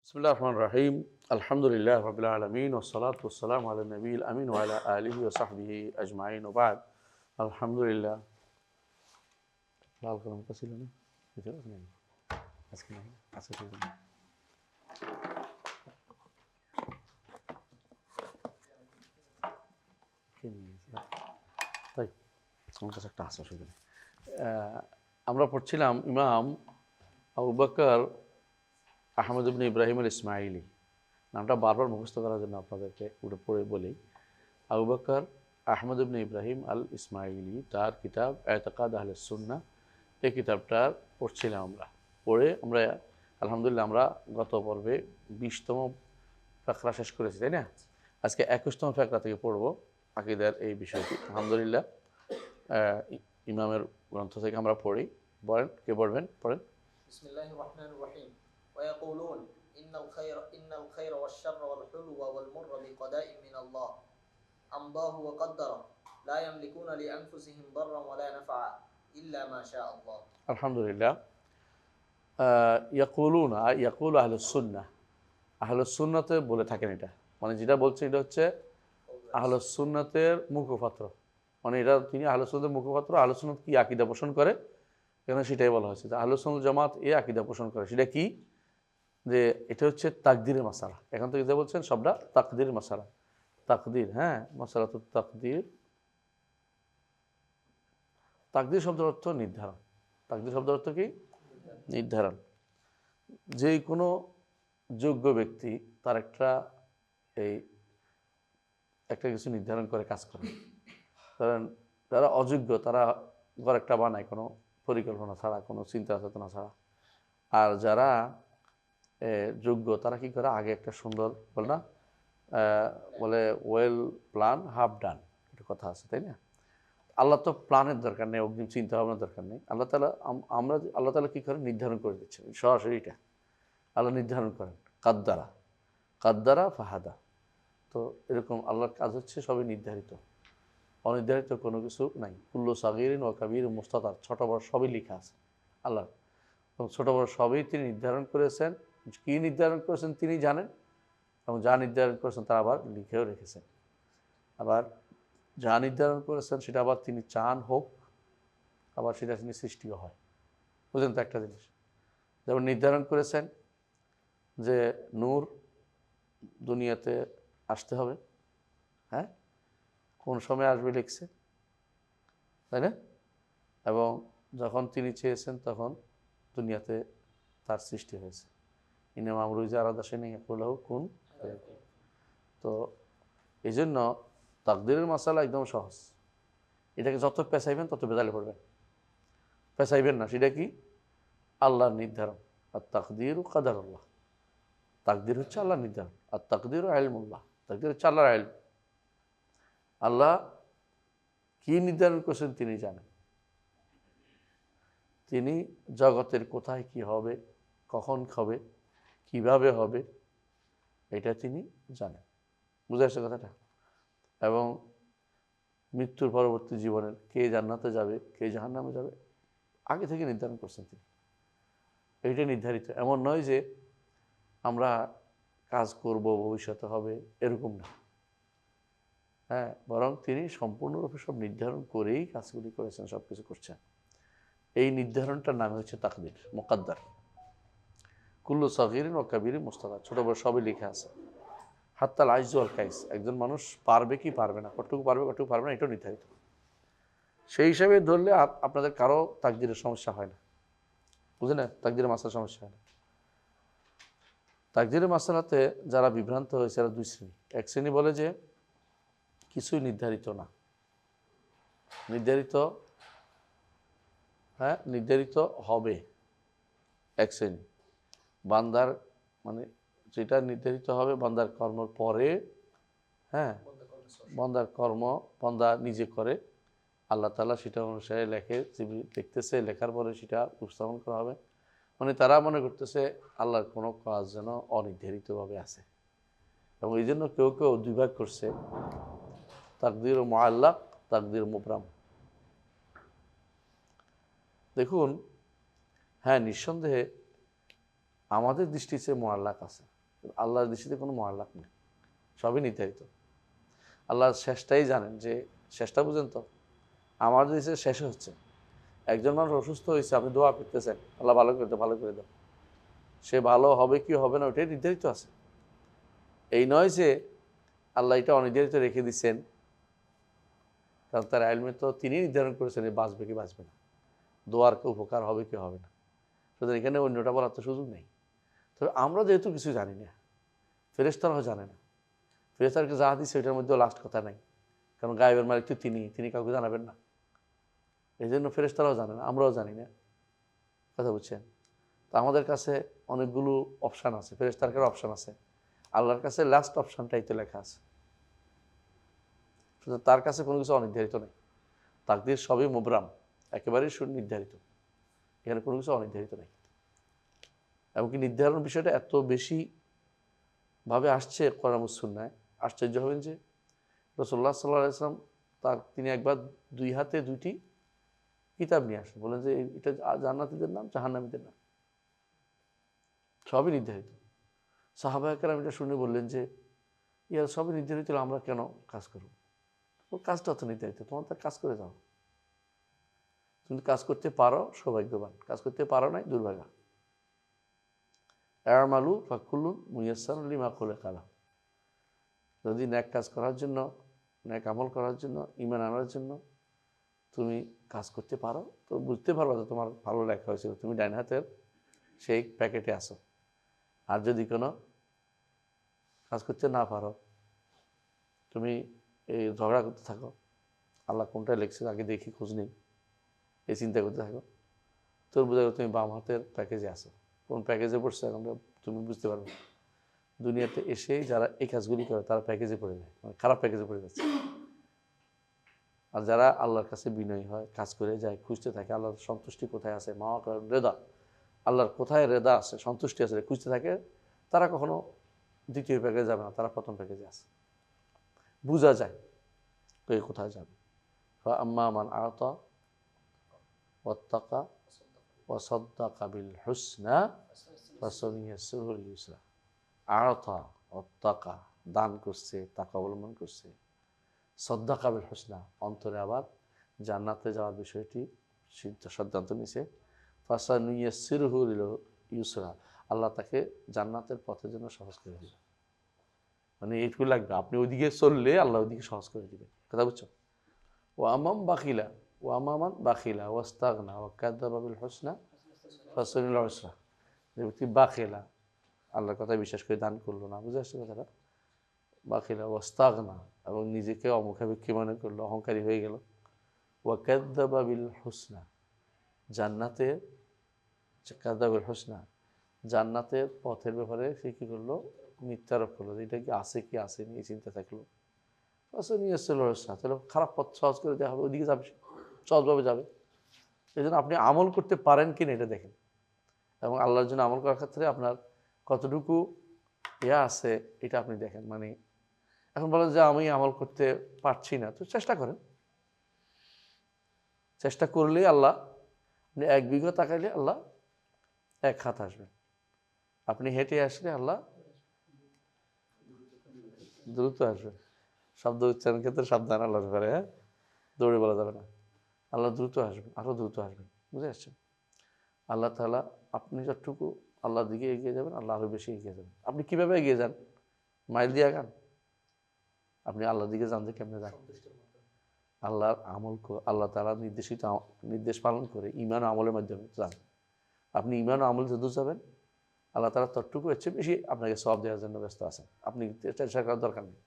বিসমিল্লাহির রহমানির রহিম। আলহামদুলিল্লাহ রাব্বিল আলামিন ওয়াসসালাতু ওয়াসসালামু আলা নবিয়িল আমিন ওয়া আলা আলিহি ওয়া সাহবিহি আজমাইন ওয়া বা'দ। আলহামদুলিল্লাহ। লাল কলমটা ছিল না? ভিতরে নেই। আজকে নাই। আজকে ঠিক আছে। কে নিয়েছে? তাই আমার কাছে একটা আছে, অসুবিধা নেই। আমরা পড়ছিলাম ইমাম আবু বকর আহমদ ইবনে ইব্রাহিম আল ইসমাইলি। নামটা বারবার মুখস্থ করার জন্য আপনাদেরকে উঠে পড়ে বলি। আবু বকর আহমদ ইবনে ইব্রাহিম আল ইসমাইলি, তার কিতাব এতেকাদ আহলে সুন্নাহ, এই কিতাবটা পড়ছিলাম আমরা। পড়ে আমরা আলহামদুলিল্লাহ আমরা গত পর্বে 20তম ফেকরা শেষ করেছি, তাই না? আজকে 21তম ফেকরা থেকে পড়ব আকীদার এই বিষয়টি। আলহামদুলিল্লাহ ইমামের গ্রন্থ থেকে আমরা পড়ি। বলেন, কে পড়বেন? পড়েন। বিসমিল্লাহির রহমানির রহিম। ওয়ায়াকুলুন ইন্নাল খায়রা ওয়াশ-শাররা ওয়াল হুলওয়া ওয়াল মুররা বিকাদাইন মিনাল্লাহ আমদাহু ওয়া qaddara লা ইয়ামলিকুনা লিআনফুসিহিম দাররান ওয়া লা নাফআ ইল্লা মা শাআ আল্লাহ। আলহামদুলিল্লাহ। ইয়াকুলুনা, ইয়াকুলু আহলুস সুন্নাহ, আহলুস সুন্নাতে বলে থাকেন এটা। মানে যেটা বলছে এটা হচ্ছে আহলুস সুন্নাতের মুখপাত্র। মানে এটা তিনি আহলুস সুন্নাতের মুখপাত্র। আহলুস সুন্নাত কি আকীদা পোষণ করে এখানে সেটাই বলা হয়েছে। আহলুস সুন্নাত জামাত এই আকীদা পোষণ করে। সেটা কি? যে এটা হচ্ছে তাকদীরের মাসালা। এখান থেকে যা বলছেন সবটা তাকদীরের মাসালা। তাকদীর, হ্যাঁ, মাসালাতুত তাকদীর। তাকদীর শব্দের অর্থ নির্ধারণ। তাকদীর শব্দের অর্থ কি? নির্ধারণ। যে কোনো যোগ্য ব্যক্তি তার একটা কিছু নির্ধারণ করে কাজ করে। কারণ যারা অযোগ্য তারা ঘর একটা বানায় কোনো পরিকল্পনা ছাড়া, কোনো চিন্তা চেতনা ছাড়া। আর যারা যোগ্য তারা কি করে, আগে একটা সুন্দর বল না, বলে ওয়েল প্ল্যান হাফ ডান, একটা কথা আছে, তাই না? আল্লাহ তো প্ল্যানের দরকার নেই, অগ্রিম চিন্তা ভাবনার দরকার নেই। আল্লাহ তাআলা আল্লাহ তাআলা কী করেন? নির্ধারণ করে দিচ্ছেন সরাসরি। এটা আল্লাহ নির্ধারণ করেন। কাদ্দারা কাদ্দারা ফাহাদা। তো এরকম আল্লাহর কাজ হচ্ছে সবই নির্ধারিত, অনির্ধারিত কোনো কিছু নাই। কুল্লু সাগীরিন ওয়া কাবীরিন মুস্তাতার, ছোট বড় সবই লেখা আছে আল্লাহর। এবং ছোট বড় সবই তিনি নির্ধারণ করেছেন। কী নির্ধারণ করেছেন তিনি জানেন, এবং যা নির্ধারণ করেছেন তা আবার লিখেও রেখেছেন। আবার যা নির্ধারণ করেছেন সেটা আবার তিনি চান হোক, আবার সেটা তিনি সৃষ্টিও হয়। বুঝলেন তো একটা জিনিস? যেমন নির্ধারণ করেছেন যে নূর দুনিয়াতে আসতে হবে, হ্যাঁ, কোন সময় আসবে লিখছে, তাই না? এবং যখন তিনি চেয়েছেন তখন দুনিয়াতে তার সৃষ্টি হয়েছে। ইনাম আমরুজা আরাদা নেই হলেও কোন। তো এই জন্য তাকদীরের মাসালা একদম সহজ। এটাকে যত পেঁচাইবেন তত বেজালে পড়বেন। পেঁচাইবেন না। সেটা কি? আল্লাহর নির্ধারণ। আর তাকদীর ও কাদারুল্লাহ। তাকদীর হচ্ছে আল্লাহর নির্ধারণ, আর তাকদীর ও ইলমুল্লাহ। তাকদীর হচ্ছে আল্লাহর ইলম। আল্লাহ কি নির্ধারণ করেছেন তিনি জানেন। তিনি জগতের কোথায় কি হবে, কখন হবে, কিভাবে হবে, এটা তিনি জানেন। বুঝে আসছে কথাটা? এবং মৃত্যুর পরবর্তী জীবনের কে জান্নাতে যাবে, কে জাহান্নামে যাবে, আগে থেকে নির্ধারণ করছেন তিনি। এইটা নির্ধারিত। এমন নয় যে আমরা কাজ করব ভবিষ্যতে হবে, এরকম না। হ্যাঁ, বরং তিনি সম্পূর্ণরূপে সব নির্ধারণ করেই কাজগুলি করেছেন, সব কিছু করছেন। এই নির্ধারণটার নাম হচ্ছে তাকদীর, মুকাদ্দার। কুল্লু সাগীরিন ওয়া কাবীরিন মুস্তাতার, ছোট বড় সবই লেখা আছে। হাত্তাল আইজু আল কাইস, একজন মানুষ পারবে কি পারবে না, কতটুকু পারবে কতটুকু পারবে না, এটাও নির্ধারিত। সেই হিসাবে ধরলে আপনাদের কারো তাকদীরের সমস্যা হয় না। বুঝলেন? তাকদীরের মাসালার সমস্যা হয় না। তাকদীরের মাসালাতে যারা বিভ্রান্ত হয়েছে এরা দুই শ্রেণী। এক শ্রেণী বলে যে কিছুই নির্ধারিত না, নির্ধারিত, হ্যাঁ, নির্ধারিত হবে। এক শ্রেণী বান্দার, মানে যেটা নির্ধারিত হবে বান্দার কর্মের পরে, হ্যাঁ, বান্দার কর্ম বান্দা নিজে করে, আল্লাহ তাআলা সেটা অনুসারে লেখে, লিখতেছে, লেখার পরে সেটা উপস্থাপন করা হবে। মানে তারা মনে করতেছে আল্লাহর কোনো কাজ যেন অনির্ধারিতভাবে আছে। এবং এই জন্য কেউ কেউ দুই ভাগ করছে, তাকদীর মুআল্লাক, তাকদীর মুবরাম। দেখুন, হ্যাঁ, নিঃসন্দেহে আমাদের দৃষ্টিতে মুআল্লাক আছে, আল্লাহর দৃষ্টিতে কোনো মহাল্লাক নেই, সবই নির্ধারিত। আল্লাহর শেষটাই জানেন, যে শেষটা বুঝেন তো, আমার দেশে শেষ হচ্ছে। একজন মানুষ অসুস্থ হয়েছে, আপনি দোয়া করতেছেন আল্লাহ ভালো করে দাও, ভালো করে দাও, সে ভালো হবে কি হবে না ওইটাই নির্ধারিত আছে। এই নয় যে আল্লাহ এটা অনির্ধারিত রেখে দিচ্ছেন, কারণ তার আইলমে তো তিনি নির্ধারণ করেছেন বাঁচবে কি বাঁচবে না, দোয়ার কি উপকার হবে কি হবে না। সুতরাং এখানে অন্যটা বলার তো সুযোগ নেই। তবে আমরা যেহেতু কিছু জানি না, ফেরেশতারাও জানে না, ফেরেশতারকে যা দিচ্ছে ওইটার মধ্যেও লাস্ট কথা নাই, কারণ গায়েবের মালিক তো তিনি কাউকে জানাবেন না। এই জন্য ফেরেশতারাও জানে না, আমরাও জানি না। কথা বুঝছেন? তো আমাদের কাছে অনেকগুলো অপশান আছে, ফেরেশতার অপশান আছে, আল্লাহর কাছে লাস্ট অপশানটাই তো লেখা আছে। সুতরাং তার কাছে কোনো কিছু অনির্ধারিত নেই, তাকদীর সবই মুবরাম, একেবারেই সুনির্ধারিত, এখানে কোনো কিছু অনির্ধারিত নেই। এমনকি নির্ধারণ বিষয়টা এত বেশি ভাবে আসছে কোরআন ও সুন্নায়, আশ্চর্য হবেন যে রাসূলুল্লাহ সাল্লাল্লাহু আলাইহি ওয়াসাল্লাম তিনি একবার দুই হাতে দুইটি কিতাব নিয়ে আসেন, বলেন যে এটা জান্নাতীদের নাম, জাহান্নামীদের নাম, সবই নির্ধারিত। সাহাবায়ে কেরাম এটা শুনে বললেন যে ইয়া সবই নির্ধারিত, আমরা কেন কাজ করব? ওর কাজটা তো নির্ধারিত, তোমার তার কাজ করে যাও। তুমি কাজ করতে পারো সৌভাগ্যবান, কাজ করতে পারো নাই দুর্ভাগা। আমালু ফাকুল্লুন মুয়াসসারুন লিমা খুলিকা লাহু। যদি ন্যাক কাজ করার জন্য, ন্যাক আমল করার জন্য, ঈমান আনার জন্য তুমি কাজ করতে পারো, তো বুঝতে পারবা যে তোমার ভালো লেখা হয়েছিল, তুমি ডাইন হাতের সেই প্যাকেটে আসো। আর যদি কোনো কাজ করতে না পারো, তুমি এই ঝগড়া করতে থাকো, আল্লাহ কোনটা লিখছে আগে দেখি খোঁজ নেই, এই চিন্তা করতে থাকো, তোর বোঝা তুমি বাম হাতের প্যাকেজে আসো। কোন প্যাকেজে পড়ছে এখন তুমি বুঝতে পারবে। দুনিয়াতে এসেই যারা এই কাজগুলি করে তারা প্যাকেজে পড়ে যায়, মানে খারাপ প্যাকেজে পড়ে যাচ্ছে। আর যারা আল্লাহর কাছে বিনয়ী হয়, কাজ করে যায়, খুঁজতে থাকে আল্লাহর সন্তুষ্টি কোথায় আছে, মা রেদা, আল্লাহর কোথায় রেদা আছে, সন্তুষ্টি আছে, খুঁজতে থাকে, তারা কখনো দ্বিতীয় প্যাকেজে যাবে না, তারা প্রথম প্যাকেজে আছে। বোঝা যায় তো এই কোথায় যাবে। আম্মা মান আতা ওয়াত্তাকা ওয়া সাদ্দাকা বিল হুসনা ফাসানুইয়াসসিরুহু লিল ইউসরা। আতা ওয়াত্তাকা, দান করছে, তাকওয়া অবলম্বন করছে, সাদ্দাকা বিল হুসনা, অন্তরে আবার জান্নাতে যাওয়ার বিষয়টি সিদ্ধান্ত নিছে, ফাসানুইয়াসসিরুহু লিল ইউসরা, আল্লাহ তাকে জান্নাতের পথের জন্য সহজ করে দিবে। মানে এইটুকু লাগবে, আপনি ওইদিকে চললে আল্লাহ ওইদিকে সহজ করে দিবে। কথা বুঝছো? ও আমাম বাখিলা, ও আমামান বাখিলা ওয়াস্তাগনা ওয়া কাযাবা বিল হুসনা ফাসানুল উসরা। যে ব্যক্তি বাখিলা, আল্লাহর কথা বিশ্বাস করে দান করলো না, বুঝে আসছে কথাটা? বাখিলা ওয়াস্তাগনা, এবং নিজেকে অমুখাপেক্ষী মনে করলো, অহংকারী হয়ে গেল। ওয়া কাযাবা বিল হুসনা, জান্নাতের কাযাবা বিল হুসনা, জান্নাতের পথের ব্যাপারে সে কী করলো? মিথ্যারোপ করলো, যে এটা কি আছে কি আসেনি এই চিন্তা থাকলো। নিয়ে এসছিল তাহলে খারাপ পথ সহজ করে দেওয়া হবে, ওইদিকে যাবে, সহজভাবে যাবে। এই জন্য আপনি আমল করতে পারেন কি না এটা দেখেন, এবং আল্লাহর জন্য আমল করার ক্ষেত্রে আপনার কতটুকু ইয়া আছে এটা আপনি দেখেন। মানে এখন বলেন যে আমি আমল করতে পারছি না, তো চেষ্টা করেন, চেষ্টা করলেই আল্লাহ, আপনি 1 বিঘা তাকাইলে আল্লাহ 1 হাত আসবেন, আপনি হেঁটে আসলে আল্লাহ দ্রুত আসবেন। শব্দ উচ্চারণ ক্ষেত্রে সাবধান আল্লাহর ব্যাপারে, হ্যাঁ, দৌড়ে বলা যাবে না। আল্লাহ দ্রুত আসবেন, আরও দ্রুত আসবেন, বুঝে আসছেন? আল্লাহ তাআলা, আপনি যতটুকু আল্লাহর দিকে এগিয়ে যাবেন, আল্লাহ আরও বেশি এগিয়ে যাবেন। আপনি কীভাবে এগিয়ে যান? মাইল দিয়ে আগান? আপনি আল্লাহর দিকে যান যে কেমনে যান? আল্লাহর আমল, আল্লাহ তাআলা নির্দেশিত নির্দেশ পালন করে ঈমান ও আমলের মাধ্যমে যান। আপনি ঈমান ও আমল যত যাবেন, আল্লাহ তাআলা ততটুকু এর চেয়ে বেশি আপনাকে সওয়াব দেওয়ার জন্য ব্যস্ত আছেন, আপনি চেষ্টা করার দরকার নেই।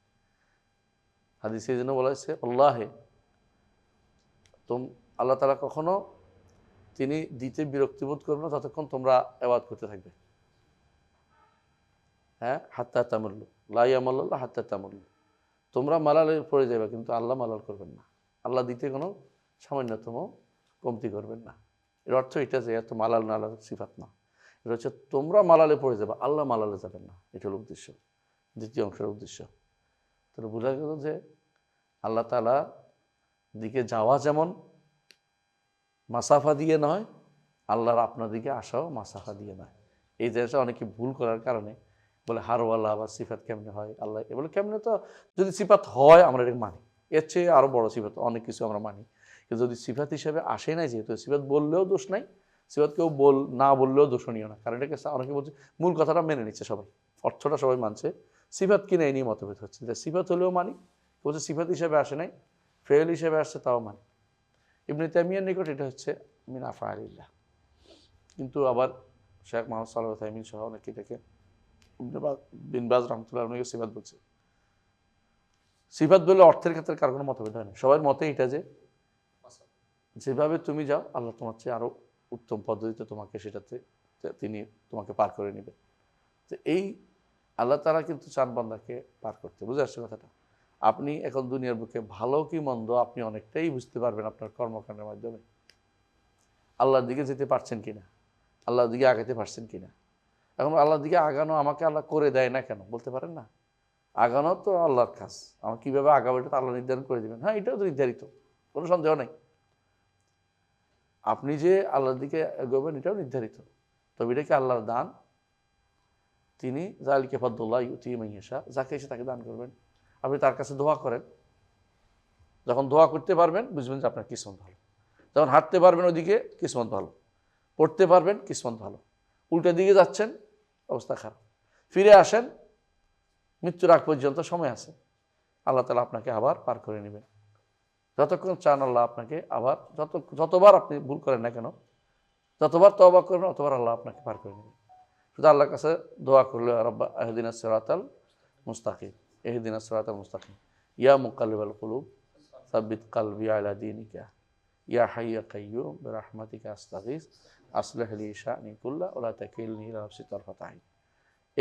হাদিসে এই জন্য বলা হয়েছে আল্লাহে, আল্লাহ তাআলা কখনো তিনি দিতে বিরক্তিবোধ করবেন না যতক্ষণ তোমরা ইবাদত করতে থাকবে। হ্যাঁ, হাত্তা তামাল্লু লা ইয়ামাল্লাল্লাহ হাত্তা তামাল্লু, তোমরা মালালে পড়ে যাবে কিন্তু আল্লাহ মালাল করবেন না, আল্লাহ দিতে কোনো সামান্যতম কমতি করবেন না। এর অর্থ এটা যে এত মালাল নালাল সিফাত না, এটা হচ্ছে তোমরা মালালে পড়ে যাবে, আল্লাহ মালালে যাবেন না, এটা হলো উদ্দেশ্য, দ্বিতীয় অংশের উদ্দেশ্য। তাহলে বোঝা গেল যে আল্লাহ তাআলা দিকে যাওয়া যেমন মাসাফা দিয়ে নয়, আল্লাহর আপনার দিকে আসাও মাসাফা দিয়ে নয়। এই জিনিসটা অনেকে ভুল করার কারণে বলে হারওয়ালা বা সিফাত কেমনে হয় আল্লাহ বলে কেমনে, তো যদি সিফাত হয় আমরা এটা মানি, এর চেয়ে আরও বড় সিফাত অনেক কিছু আমরা মানি, কিন্তু যদি সিফাত হিসেবে আসে নাই, যেহেতু সিফাত বললেও দোষ নাই, সিফাত কেউ না বললেও দোষণীয় না, কারণ এটাকে অনেকে বলছে মূল কথাটা মেনে নিচ্ছে সবাই, অর্থটা সবাই মানছে, সিফাত কিনে এই নিয়ে মতভেদ হচ্ছে, যে সিফাত হলেও মানি, বলছে সিফাত হিসেবে আসে নাই, ফেল হিসেবে আসছে তাও মানি। ইবনে তাইমিয়ার নিকট এটা হচ্ছে মিন আফআলিল্লাহ। কিন্তু আবার শেখ মোহাম্মদ সালেহ আল উসাইমিন সহ অনেকে এটাকে বিন বাজ রহমতুল্লাহ অনেকে সিফাত বলছে। সিফাত বললে অর্থের ক্ষেত্রে কার কোনো মতভেদ হয় না, সবার মতে এটা যে যেভাবে তুমি যাও আল্লাহ তোমার চেয়ে আরও উত্তম পদ্ধতিতে তোমাকে সেটাতে তিনি তোমাকে পার করে নেবে। তো এই আল্লাহ তাআলা কিন্তু চান বান্দাকে পার করতে, বুঝে আসছে কথাটা। আপনি এখন দুনিয়ার বুকে ভালো কি মন্দ আপনি অনেকটাই বুঝতে পারবেন আপনার কর্মকাণ্ডের মাধ্যমে, আল্লাহর দিকে যেতে পারছেন কিনা, আল্লাহর দিকে আগাতে পারছেন কিনা। এখন আল্লাহর দিকে আগানো আমাকে আল্লাহ করে দেয় না কেন বলতে পারেন না, আগানো তো আল্লাহর কাজ, আমার কীভাবে আগাবো এটা তো আল্লাহ নির্ধারণ করে দেবেন, হ্যাঁ এটাও তো নির্ধারিত, কোনো সন্দেহ নেই। আপনি যে আল্লাহর দিকে এগোবেন এটাও নির্ধারিত, তবে এটা কি আল্লাহর দান, তিনি যালিকা ফাদলুল্লাহ ইউতিহি মান ইয়াশা, যাকে এসে তাকে দান করবেন। আপনি তার কাছে দোয়া করেন, যখন দোয়া করতে পারবেন বুঝবেন যে আপনার কিসমত ভালো, যখন হাঁটতে পারবেন ওদিকে কিসমত ভালো, পড়তে পারবেন কিসমত ভালো, উল্টো দিকে যাচ্ছেন অবস্থা খারাপ, ফিরে আসেন, মৃত্যুর আগ পর্যন্ত সময় আছে, আল্লাহ তাআলা আপনাকে আবার পার করে নেবেন। যতক্ষণ চান আল্লাহ আপনাকে আবার যতবার আপনি ভুল করেন না কেন, যতবার তওবা করবেন অতবার আল্লাহ আপনাকে পার করে নেবেন। শুধু আল্লাহর কাছে দোয়া করলে রব্বা ইহদিনাস সিরাতাল মুস্তাকিম, ইহদিনাস সিরাতাল মুস্তাকিম, ইয়া মুকাল্লিবাল কুলুব সাব্বিত কলবি আলা দীনিকা, ইয়া হাইয়্যু ইয়া কাইয়্যুম বিরহমাতিকা আস্তাগীস আসলিহ লি শা'নি কুল্লা ওয়া লা তাকিলনি ইলা নাফসি তারফাতা আইন।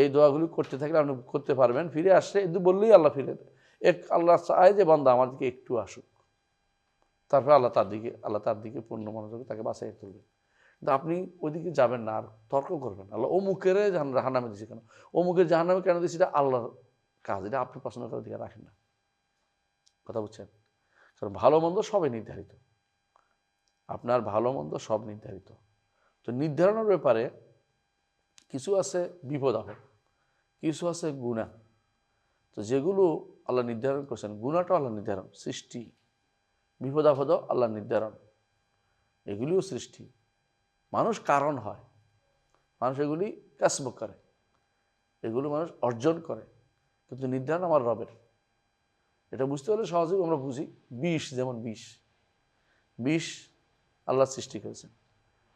এই দোয়াগুলি করতে থাকলে আপনি করতে পারবেন, ফিরে আসলে কিন্তু বললেই আল্লাহ ফিরে দেয়। আল্লাহ চায় যে বান্দা আমার দিকে একটু আসুক, তারপরে আল্লাহ তার দিকে পূর্ণ মনোযোগে তাকে বাঁচাই তুলবে। কিন্তু আপনি ওইদিকে যাবেন না, আর তর্ক করবেন আল্লাহ অমুকের জাহান্নামে দিচ্ছে কেন, অমুকের জাহান্নামে কেন দিচ্ছে, এটা আল্লাহর কাজ, এটা আপনি পছন্দ করার দিকে রাখেন না। কথা বুঝছেন? কারণ ভালো মন্দ সবই নির্ধারিত, আপনার ভালো মন্দ সব নির্ধারিত। তো নির্ধারণের ব্যাপারে কিছু আছে বিপদ আপদ, কিছু আছে গুনাহ। তো যেগুলো আল্লাহ নির্ধারণ করছেন, গুনাহটা আল্লাহ নির্ধারণ সৃষ্টি, বিপদ আপদ আল্লাহ নির্ধারণ, এগুলিও সৃষ্টি। মানুষ কারণ হয়, মানুষ এগুলি কাসব করে, এগুলো মানুষ অর্জন করে, কিন্তু নির্ধারণ আমার রবের। এটা বুঝতে হলে সহজেই আমরা বুঝি, বিষ যেমন বিষ আল্লাহ সৃষ্টি করেছেন,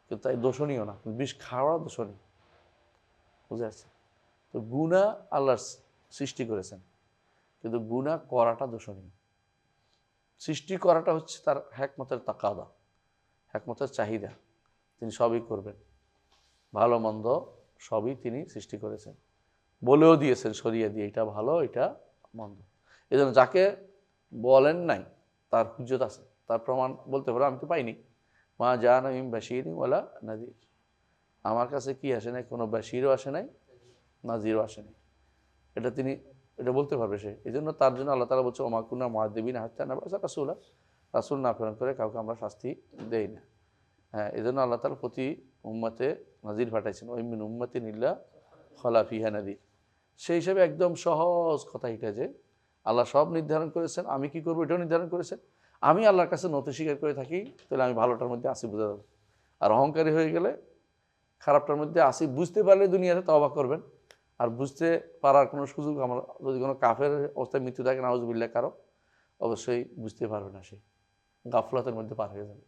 কিন্তু তাই দোষণীয় না, বিষ খাওয়া দোষণীয়, বুঝে আসছে? তো গুনাহ আল্লাহ সৃষ্টি করেছেন, কিন্তু গুনাহ করাটা দোষণীয়। সৃষ্টি করাটা হচ্ছে তার হিকমতের তাকাদা, হিকমতের চাহিদা, তিনি সবই করবেন, ভালো মন্দ সবই তিনি সৃষ্টি করেছেন, বলেও দিয়েছেন সরিয়ে দিয়ে এটা ভালো এটা মন্দ। এই জন্য যাকে বলেন নাই তার হুজ্জত আছে, তার প্রমাণ বলতে পারো, আমি তো পাইনি, মা জাআনা মিন বাশীরিন ওয়ালা নাযীর, আমার কাছে কি আসে নাই, কোনো বাশীরও আসে নাই, নাযীরও আসে নাই, এটা বলতে পারবে সে। এই জন্য তার জন্য আল্লাহ তাআলা বলছে ওমা কুন্না মুআযযিবিনা হাত্তা নাবআসা রাসূলা, রাসূল না প্রেরণ করে কাউকে আমরা শাস্তি দেই না। হ্যাঁ, এই জন্য আল্লাহ তাআলা প্রতি উম্মতে নাযীর পাঠাইছেন, ওয়া মিন উম্মাতিন ইল্লা খালা ফিহা নাযীর। সেই হিসাবে একদম সহজ কথা এটা যে আল্লাহ সব নির্ধারণ করেছেন, আমি কি করবো এটাও নির্ধারণ করেছেন। আমি আল্লাহর কাছে নতি স্বীকার করে থাকি, তাহলে আমি ভালোটার মধ্যে আসি, বোঝা যাবে। আর অহংকারী হয়ে গেলে খারাপটার মধ্যে আসি, বুঝতে পারলে দুনিয়াতে তওবা করবেন, আর বুঝতে পারার কোনো সুযোগ আমরা, যদি কোনো কাফের অবস্থায় মৃত্যু থাকে নাউজুবিল্লাহ কারো, অবশ্যই বুঝতে পারবে না, সে গাফলাতের মধ্যে পার হয়ে যাবে।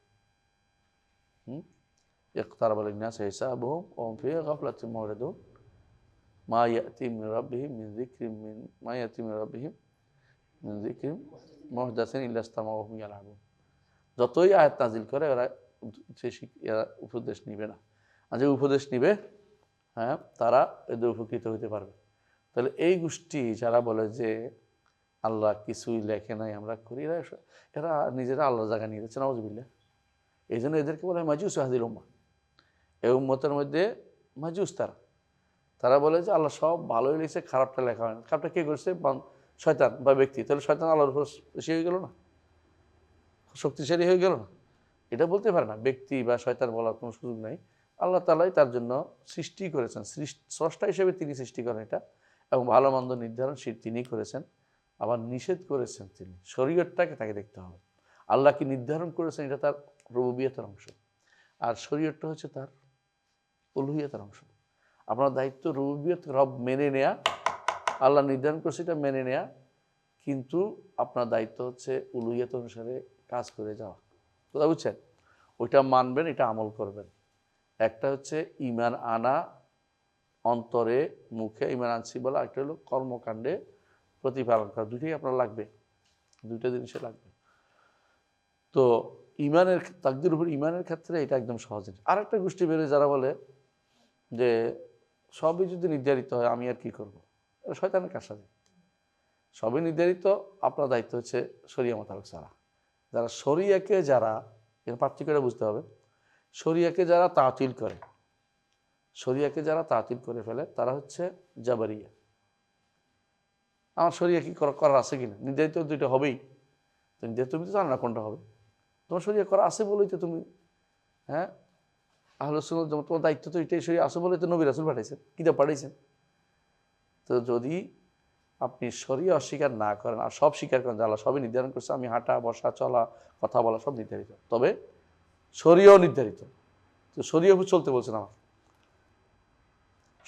ইকতারাবা লিন-নাসি হিসাবুহুম ওয়া হুম ফি গাফলাতিন মুরিদুন মা ইয়াতিহিম মিন রাব্বিহিম মিন যিকরিন মুহদাসিন ইল্লা ইসতামাউহু ওয়া হুম ইয়ালআবুন। যতই আয়াত নাজিল করে এরা উপদেশ নিবে না, আর যে উপদেশ নিবে, হ্যাঁ, তারা এদের উপকৃত হতে পারবে। তাহলে এই গোষ্ঠী যারা বলে যে আল্লাহ কিছুই লেখে নাই আমরা করি, এরা নিজেরা আল্লাহর জায়গা নিয়ে যাচ্ছে, নাউজুবিল্লাহ। এই জন্য এদেরকে বলা হয় মাজুস হাদিল উম্মাহ। এই উম্মতের মধ্যে মাজুস তারা বলে যে আল্লাহ সব ভালোই লিখছে, খারাপটা লেখা হয় না। খারাপটা কে করছে? শয়তান বা ব্যক্তি। তাহলে শয়তান আল্লাহর উপর বেশি হয়ে গেল না, শক্তিশালী হয়ে গেল না? এটা বলতে পারে না, ব্যক্তি বা শয়তান বলার কোনো সুযোগ নাই। আল্লাহ তাআলাই তার জন্য সৃষ্টি করেছেন, স্রষ্টা হিসেবে তিনি সৃষ্টি করেন এটা, এবং ভালো মন্দ নির্ধারণ তিনিই করেছেন, আবার নিষেধ করেছেন তিনি। শরীয়তটাকে তাকে দেখতে হবে। আল্লাহ কি নির্ধারণ করেছেন এটা তার রুবুবিয়তের অংশ, আর শরীয়তটা হচ্ছে তার উলুহিয়তের অংশ। আপনার দায়িত্ব রুবুবিয়ত রব মেনে নেয়া, আল্লাহ নির্ধারণ করেছে এটা মেনে নেয়া, কিন্তু আপনার দায়িত্ব হচ্ছে উলুহিয়ত অনুসারে কাজ করে যাওয়া। কথা বুঝছেন? ওইটা মানবেন, এটা আমল করবেন। একটা হচ্ছে ঈমান আনা, অন্তরে মুখে ঈমান আনছি বলা, একটা হলো কর্মকাণ্ডে প্রতিপালন করা। দুইটাই আপনার লাগবে, দুইটা জিনিসে লাগবে। তো ঈমানের তাকদীর উপর ঈমানের ক্ষেত্রে এটা একদম সহজ জিনিস। আরেকটা গোষ্ঠী বেরোয় যারা বলে যে সবই যদি নির্ধারিত হয় আমি আর কি করব, এটা শয়তানের কারসাজি। সবই নির্ধারিত, আপনার দায়িত্ব হচ্ছে শরিয়া মোতাবেক ছাড়া। যারা শরিয়াকে যারা, এর পার্থক্যটা বুঝতে হবে, শরিয়াকে যারা তাতিল করে, শরিয়াকে যারা তাতিল করে ফেলে তারা হচ্ছে জাবারিয়া। আমার শরিয়া কি করার আছে কিনা, নির্ধারিত দুইটা হবেই, তুমি তো জানো না কোনটা হবে। তোমার শরিয়া করা আছে বলেই তো তুমি, হ্যাঁ, আহলে সুন্নাত যেমন তোমার দায়িত্ব তো এটাই, শরিয়া আছে বলেই তো নবী রাসূল পাঠাইছেন, কিতাব পাঠাইছেন। তো যদি আপনি শরিয়া অস্বীকার না করেন আর সব স্বীকার করেন যে আল্লাহ সবই নির্ধারণ করছে, আমি হাঁটা বসা চলা কথা বলা সব নির্ধারিত, তবে শরিয়াও নির্ধারিত, তো শরিয়া চলতে বলছেন আমার,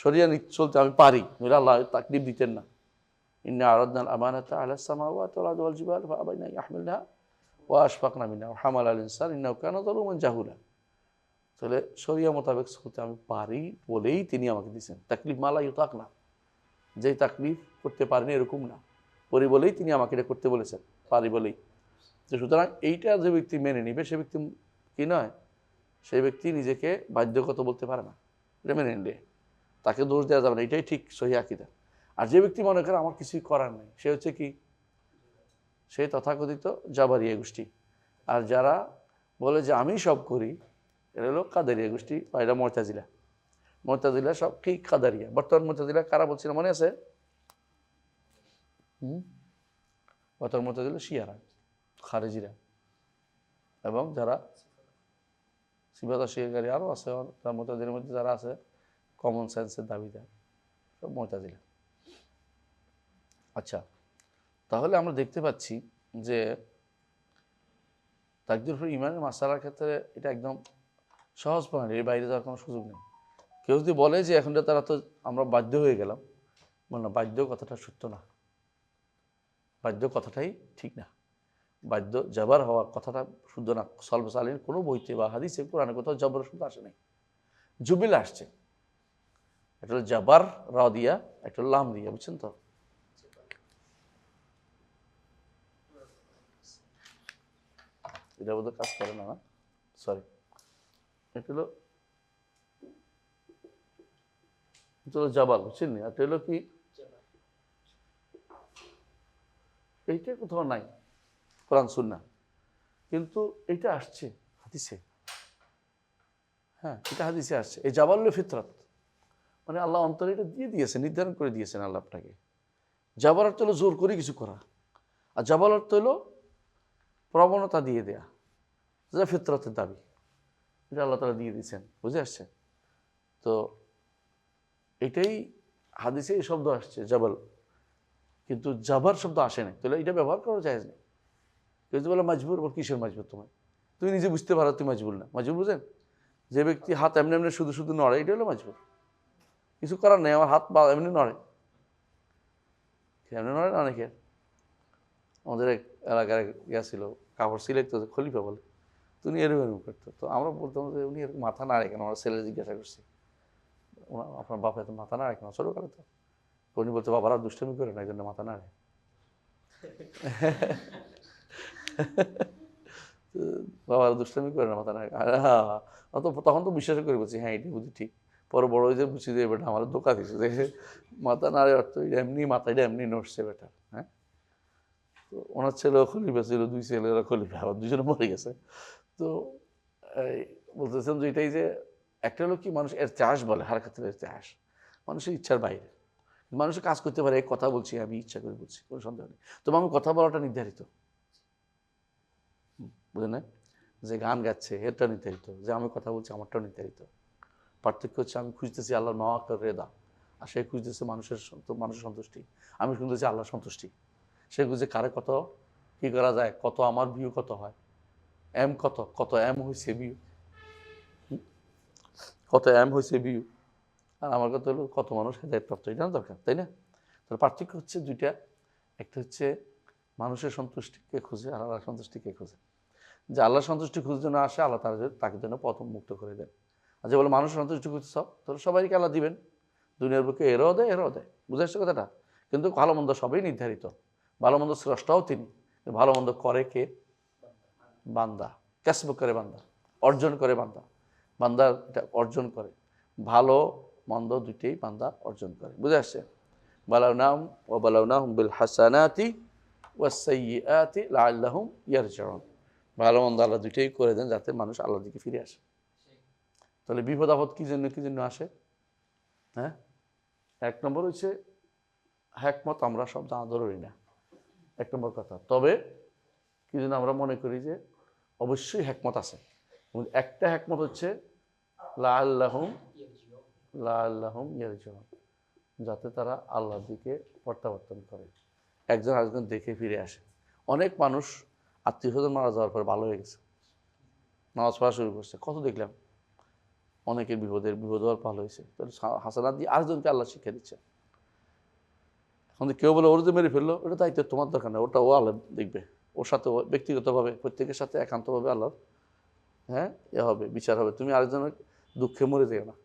শরিয়া চলতে আমি পারি, নইলে আল্লাহ তাকলিফ দিতেন না। ইন্না আরাদনাল আমানাতা আলাস সামাওয়াতি ওয়াল আরদি ওয়াল জিবালি ফাআবাইনা আন ইয়াহমিলনাহা ওয়া আশফাকনা মিনহা ওয়া হামালাল ইনসান ইন্নাহু কানা যালুমান জাহুলা। তাহলে শরিয়া মোতাবেক চলতে আমি পারি বলেই তিনি আমাকে দিয়েছেন। তাকলিফ মালা ইউতাক না, যেই তাকলিফ করতে পারেনি এরকম না, পারি বলেই তিনি আমাকে এটা করতে বলেছেন, পারি বলেই। তো সুতরাং এইটা যে ব্যক্তি মেনে নিবে সে ব্যক্তি কি নয়, সেই ব্যক্তি নিজেকে বাধ্যগত বলতে পারে না, এটা মেনে নিলে তাকে দোষ দেওয়া যাবে না, এটাই ঠিক সহিহ আকীদা। আর যে ব্যক্তি মনে করে আমার কিছুই করার নেই, সে হচ্ছে কি, সেই তথাকথিত জাবারিয়া গোষ্ঠী। আর যারা বলে যে আমি সব করি, এরা হলো কাদেরিয়া গোষ্ঠী, বা এরা মুতাজিলা। মুতাজিলা সব কি কাদারিয়া। বর্তমান মুতাজিলা কারা বলছিল মনে আছে? বর্তমান মুতাজিলা শিয়ারা, খারেজিরা, এবং যারা সিফাত অস্বীকারী আরও আছে, তার মুতাজিলার মধ্যে যারা আছে কমন সেন্সের দাবিদার, সব মুতাজিলা। আচ্ছা, তাহলে আমরা দেখতে পাচ্ছি যে তাকদীর উপর ঈমানের মাসআলার ক্ষেত্রে এটা একদম সহজ প্রণালী, এর বাইরে যাওয়ার কোনো সুযোগ নেই। কেউ যদি বলে যে এখন তারা তো আমরা বাধ্য হয়ে গেলাম, না, বাধ্য কথাটা সত্য না, বাধ্য কথাটাই ঠিক না। বাধ্য জাবার হওয়ার কথাটা শুদ্ধ না। সলবে সালিন কোনো বইতে বা হাদিসে কোরআনে কোথাও জবর শুদ্ধ আসে নাই, জুবিল আসছে। একটা হলো জাবার র দিয়া, একটা হলো লাম দিয়া, বুঝছেন তো? এটা বোধহয় কাজ করে না, সরি। এটা হলো জাবাল, বুঝছেন? এটা হলো কি, এইটা কোথাও নাই কোরআন সুন্নাহ, কিন্তু এটা আসছে হাদিসে। হ্যাঁ, এটা হাদিসে আসছে। এই জাবালুল ফিতরাত মানে আল্লাহ অন্তরে এটা দিয়ে দিয়েছেন, নির্ধারণ করে দিয়েছেন আল্লাহ আপনাকে। জাবার অর্থ হলো জোর করে কিছু করা, আর জাবাল অর্থ হলো প্রবণতা দিয়ে দেয়া, যা ফিতরাতের দাবি, এটা আল্লাহ তাআলা দিয়ে দিয়েছেন। বুঝে আসছে তো? এটাই হাদিসে এই শব্দ আসছে জাবাল, কিন্তু জাবার শব্দ আসে না। তাহলে এটা ব্যবহার করা যায় না। কেউ যদি বলে মাজবুর, বল কিসের মাজবুর? তোমার তুমি নিজে বুঝতে পারো তুমি মাজবুর না। মাজবুর বুঝেন? যে ব্যক্তি হাত এমনি এমনি শুধু শুধু নড়ে, এটা হলো মাজবুর। কিছু করার নেই, আমার হাত বা এমনি নড়ে, এমনি নড়ে না অনেকের। আমাদের এক এলাকার গেছিল, কাপড় সিলেক্ট করতে, খলিফা বলে, তুমি এরকম এরকম করতো। তো আমরা বলতাম যে উনি এরকম মাথা নাড়ে কেন? আমরা ছেলে জিজ্ঞাসা করছি, আপনার বাপ এত মাথা নাড়ে কেন? ছোটকালে তো। উনি বলতে, বাবারা দুষ্টামি করে না, এই জন্য মাথা নাড়ে। বাবারা দুষ্টামি করে না, মাথা নাড়ে। তখন তো বিশ্বাস করে বলছি, হ্যাঁ এটি বুঝি ঠিক। পরে বড় হয়ে যে বুঝছি যে বেটা আমার ধোকা দিচ্ছে, যে মাথা নাড়ে অর্থ এমনি মাথাটা এমনি নড়ছে বেটা। হ্যাঁ, তো ওনার ছেলেও খলিফা ছিল, দুই ছেলেরা খলিফা, আবার দুজনে মরে গেছে। তো বলতেছেন যে এটাই যে একটা হলো কি, মানুষ এর চাষ বলে, হারকাতের চাষ, মানুষের ইচ্ছার বাইরে। মানুষ কাজ করতে পারে, এক কথা বলছি আমি ইচ্ছা করে বলছি, কোনো সন্দেহ নেই। তবে আমি কথা বলাটা নির্ধারিত, বুঝলেন না? যে গান গাচ্ছে এরটা নির্ধারিত, যে আমি কথা বলছি আমারটাও নির্ধারিত। পার্থক্য হচ্ছে আমি খুঁজতেছি আল্লাহর মাওয়াক্কার রেদা, আর সে খুঁজতেছে মানুষের সন্তুষ্টি, আমি খুঁজতেছি আল্লাহর সন্তুষ্টি। সে খুঁজছে কারে কত কি করা যায়, কত আমার ভিউ কত হয়, কত এম হয়েছে ভিউ, কত এম হয়েছে ভিউ, আর আমার কথা হলো কত মানুষ হেদায়েত প্রাপ্ত, এটা দরকার, তাই না? তাহলে পার্থক্য হচ্ছে দুইটা, একটা হচ্ছে মানুষের সন্তুষ্টিকে খুঁজে আর আল্লাহর সন্তুষ্টিকে খুঁজে। যে আল্লাহর সন্তুষ্টি খুঁজে যেন আসে, আল্লাহ তাকে যেন পথ মুক্ত করে দেন। আর যে বলে মানুষের সন্তুষ্টি খুঁজছে সব, তাহলে সবাইকে আল্লাহ দিবেন, দুনিয়ার বুকে এরও দেয়। বুঝে আসছে কথাটা? কিন্তু ভালো মন্দ সবই নির্ধারিত, ভালো মন্দ স্রষ্টাও তিনি, ভালো মন্দ করে কে? বান্দা। ক্যাসব করে বান্দা, অর্জন করে বান্দা, বান্দা এটা অর্জন করে, ভালো মন্দ দুইটাই বান্দা অর্জন করে। বুঝে আসছে? বালাউনাহুম বিল হাসানাতি ওয়াস সাইয়্যাতি লাআল্লাহুম ইয়ারজিউন। ভালো মন্দ আল্লাহ দুইটাই করে দেন যাতে মানুষ আল্লাহর দিকে ফিরে আসে। তাহলে বিপদ আপদ কি জন্য আসে? হ্যাঁ, এক নম্বর হচ্ছে হ্যাকমত আমরা সব জানা জরুরি না, এক নম্বর কথা। তবে কি জন্য আমরা মনে করি যে অবশ্যই হ্যাকমত আছে। একটা হ্যাকমত হচ্ছে লাআল্লাহুম ইয়ারজিউন, যাতে তারা আল্লাহর দিকে প্রত্যাবর্তন করে, একজন আরেকজন দেখে ফিরে আসে। অনেক মানুষ আত্মীয় স্বজন মারা যাওয়ার পর ভালো হয়ে গেছে, নামাজ পড়া শুরু করছে, কত দেখলাম অনেকের বিপদ হওয়ার ভালো হয়েছে। তাহলে হাসানাত দিয়ে আরেকজনকে আল্লাহ শিক্ষা দিচ্ছে। এখন কেউ বলে ওর যে মেরে ফেললো, ওটা দায়িত্ব তোমার দরকার না, ওটা ও আল্লাহ দেখবে, ওর সাথে ব্যক্তিগতভাবে প্রত্যেকের সাথে একান্তভাবে আল্লাহ হবে, বিচার হবে। তুমি আরেকজনের দুঃখে মরে যেও না,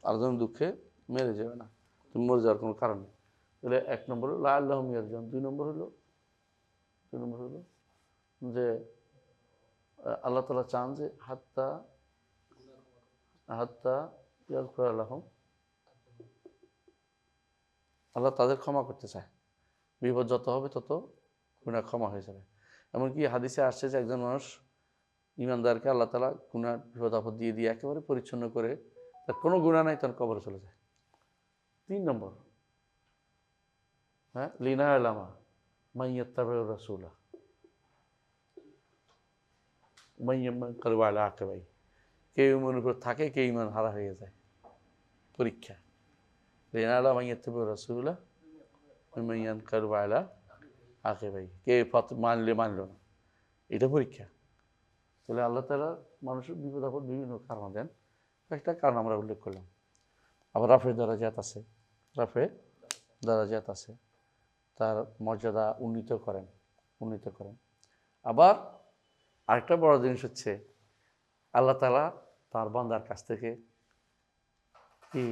আরেকজনের দুঃখে মেরে যাবে না, তুমি মরে যাওয়ার কোনো কারণ নেই। তাহলে এক নম্বর হলো লাআল্লাহুম ইয়ারজিউন। দুই নম্বর হলো যে আল্লাহ তাআলা চান যে হাত্তা ইয়াগফিরা লাহুম, আল্লাহ তাদের ক্ষমা করতে চায়। বিপদ যত হবে তত গুনাহ ক্ষমা হয়ে যাবে। এমনকি হাদিসে আসছে যে একজন মানুষ ইমানদারকে আল্লাহ তাআলা গুনাহ বিপদ আপদ দিয়ে একেবারে পরিচ্ছন্ন করে, তার কোনো গুনাহ নাই, তার কবরে চলে যায়। 3 নম্বর, লিনা আলামা মাইয়াত্তাবিউর রাসূলা মাইয়াম্মান কারবা আলা আকিবাই। কেউ ইমানের উপর থাকে, কেউ ইমান হারা হয়ে যায়, পরীক্ষা। লিনা আলামা মাইয়াত্তাবিউর রাসূলা মাইয়ান কারবা আলা আকিবাই, কে মানলো না, এটা পরীক্ষা। তাহলে আল্লাহ তাআলা মানুষের বিপদ আপদ বিভিন্ন কারণ দেন, একটা কারণ আমরা উল্লেখ করলাম। আবার রাফে দারাজাত আছে, তার মর্যাদা উন্নীত করেন। আবার আরেকটা বড় জিনিস হচ্ছে আল্লাহ তাআলা তার বান্দার কাছ থেকে কি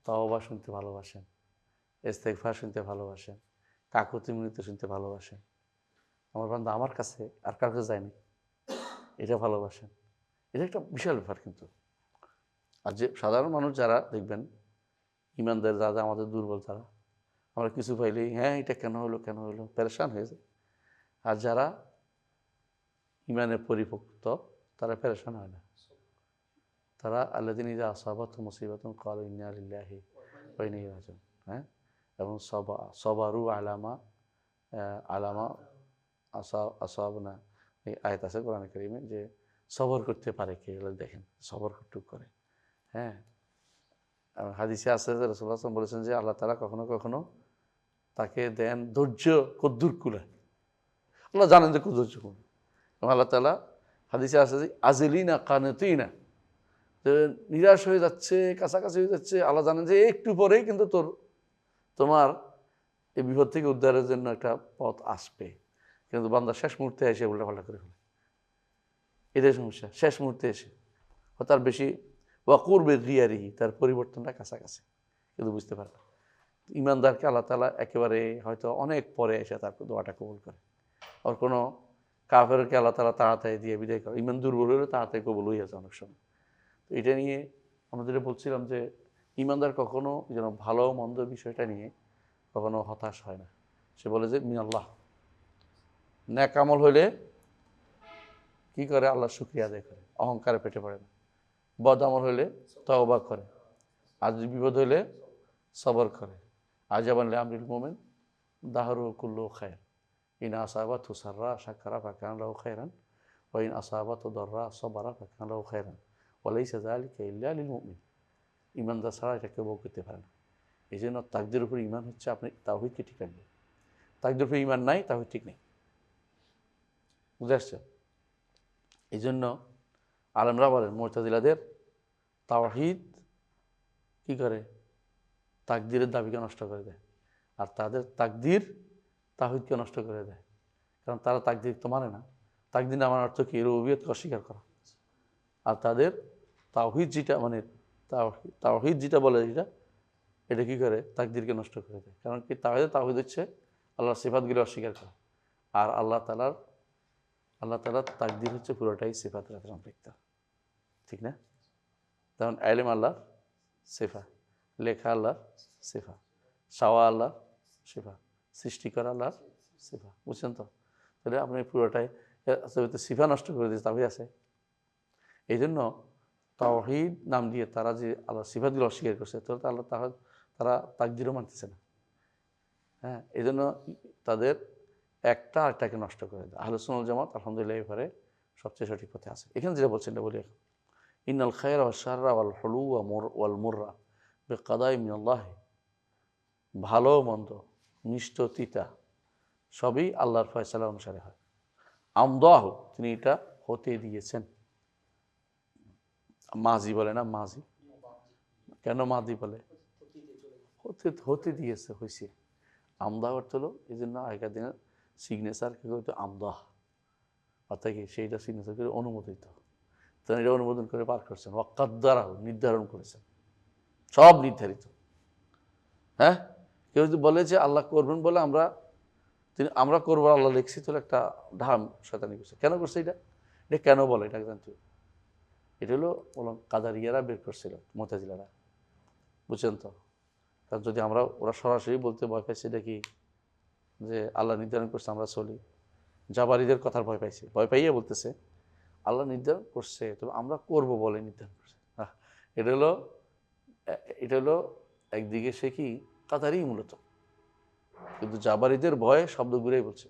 তওবা শুনতে ভালোবাসেন, ইস্তেগফার শুনতে ভালোবাসেন, কাকুতি মিনতি শুনতে ভালোবাসেন। আমার বান্দা আমার কাছে আর কার কাছে যায়নি, এটা ভালোবাসেন। এটা একটা বিশাল ব্যাপার কিন্তু। আর যে সাধারণ মানুষ যারা দেখবেন ইমানদার, যারা আমাদের দুর্বল, তারা আমরা কিছু পাইলেই এটা কেন হলো পেরেশান হয়ে যায়। আর যারা ইমানে পরিপক্ত তারা পেরেশান হয় না। তারা আল্লাযীনা ইযা আসাবাতহুম মুসিবাতুন ক্বালু ইন্না লিল্লাহি ওয়া ইন্না ইলাইহি রাজিউন। এবং সবারু আলামা আসাবনা, এই আয়াত আছে কোরআনে কারীমে, যে সবর করতে পারে কে, দেখেন সবর কতটুকু করে। হাদিসে আছে যে রাসূলুল্লাহ সাল্লাল্লাহু আলাইহি ওয়াসাল্লাম বলেছেন যে আল্লাহ তাআলা কখনো কখনো তাকে দেন ধৈর্য কদ্দুর কুলায়। আল্লাহ জানেন যে ধৈর্য কোন। এবং আল্লাহ তাআলা হাদিসে আছে যে আজিলিনা কানাতিনা, যে নিরাশ হয়ে যাচ্ছে, কাছাকাছি হয়ে যাচ্ছে, আল্লাহ জানেন যে একটু পরেই কিন্তু তোমার এই বিপদ থেকে উদ্ধারের জন্য একটা পথ আসবে, কিন্তু বান্দা শেষ মুহূর্তে এসে উল্টাপাল্টা করে ফেলে। এটাই সমস্যা, শেষ মুহূর্তে এসে তার বেশি ওয়াকুরবে রিয়ারিহি, তার পরিবর্তনটা কাছাকাছি, কিন্তু বুঝতে পারে না। ইমানদারকে আল্লাহ তাআলা একেবারে হয়তো অনেক পরে এসে তার দোয়াটা কবুল করে। আর কোনো কাফেরকে আল্লাহ তাআলা তাড়াতাড়ি দিয়ে বিদায় করে, ইমান দুর্বল হলে তাড়াতাড়ি কবুল হয়ে যাচ্ছে অনেক সময়। তো এটা নিয়ে আমরা যেটা বলছিলাম যে ইমানদার কখনো যেন ভালো মন্দ বিষয়টা নিয়ে কখনো হতাশ হয় না। সে বলে যে মিনাল্লাহ, নেক আমল হইলে কি করে, আল্লাহ শুকরিয়া আদায় করে, অহংকারে পেটে পড়ে না। বদ আমল হইলে তওবা করে, আর বিপদ হইলে সবর করে। আজাবান লিআমরিল মুমিন দাহরু কুল্লু খায়র, ইন আসাবাতহু সাররা শাকারা ফাকানা লাহু খায়রান ওয়া ইন আসাবাতহু দাররা সাবারা ফাকানা লাহু খায়রান ওয়া লাইসা যালিকা ইল্লা লিল মুমিন। ইমানদার ছাড়া এটা কেউ ভোগ করতে পারে না। এই জন্য তাকদীরের উপর ইমান হচ্ছে আপনি তাওহীদকে ঠিক রাখবেন। তাকদীরের উপর ইমান নাই, তাওহীদ ঠিক নেই। বুঝে আসছে? এই জন্য আলেমরা বলেন মুতাজিলাদের তাওহীদ কি করে, তাকদীরের দাবিকে নষ্ট করে দেয়, আর তাদের তাকদীর তাওহীদকে নষ্ট করে দেয়। কারণ তারা তাকদীর তো মানে না। তাকদীর না মানার অর্থ কি? রুবুবিয়তকে অস্বীকার করা। আর তাদের তাওহীদ যেটা মানে তাওহীদ যেটা বলে এটা কি করে, তাকদীরকে নষ্ট করে দেয়। কারণ কি, তাওহীদ হচ্ছে আল্লাহর সিফাতগুলো অস্বীকার করা, আর আল্লাহ তাআলার তাকদীর হচ্ছে পুরোটাই সিফাতের সাথে সম্পৃক্ত, ঠিক না? যেমন ইলম আল্লাহর সিফা, লেখা আল্লাহর সিফা, চাওয়া আল্লাহর সিফা, সৃষ্টি করা আল্লাহর সিফা। বুঝছেন তো? তাহলে আপনি পুরোটাই সিফা নষ্ট করে দিয়েছে, তাওহীদ আছে। এই জন্য তাওহীদ নাম দিয়ে তারা যে আল্লাহর সিফাতগুলো অস্বীকার করছে, তারা তাকদীরও মানতেছে না। হ্যাঁ, এই জন্য তাদের একটা আরেকটাকে নষ্ট করে দেয়। আহলে সুন্নাত ওয়াল জামাত আলহামদুলিল্লাহ এবারে সবচেয়ে সঠিক পথে আছে। এখানে যেটা বলছেন এটা বলি এখন, ইন্নাল খায়রা ওয়াশ শাররা ওয়াল হুলু ওয়াল মুররা বিকাদাই মিনাল্লাহ, ভালো মন্দ, মিষ্ট তিতা সবই আল্লাহর ফয়সালা অনুসারে হয়। আমদাহ, তিনি এটা হতে দিয়েছেন। মাজি বলে না, মাজি কেন মাজি বলে? হতে দিয়েছে, হয়েছে। আমদাহ অর্থ হলো, এই জন্য আগেকার দিনের সিগনেচার কি করতো, আমদাহ অর্থাৎ কি, সেইটা সিগনেচার করে অনুমোদিত। তো এটা অনুমোদন করে পার করছেন, ওয়াক্কাদ্দারাহু, নির্ধারণ করেছেন, সব নির্ধারিত। হ্যাঁ, কেউ যদি বলে যে আল্লাহ করবেন বলে আমরা করবো, আল্লাহ লিখছি, তাহলে একটা ধাম শয়তানি করছে। কেন করছে এটা কেন বলে, এটা জানতে? এটা হলো কাদারিয়ারা বের করছিল, মুতাজিলারা। বুঝছেন তো? কারণ যদি ওরা সরাসরি বলতে ভয় পাইছে এটা কি, যে আল্লাহ নির্ধারণ করছে আমরা চলি, জাবারিদের কথার ভয় পাইছে, ভয় পাইয়ে বলতেছে আল্লাহ নির্ধারণ করছে, তবে আমরা করব বলে নির্ধারণ করছে। এটা হলো একদিকে সে কি কাতারই মূলত, কিন্তু জাবারিদের ভয়ে শব্দগুলোই বলছে।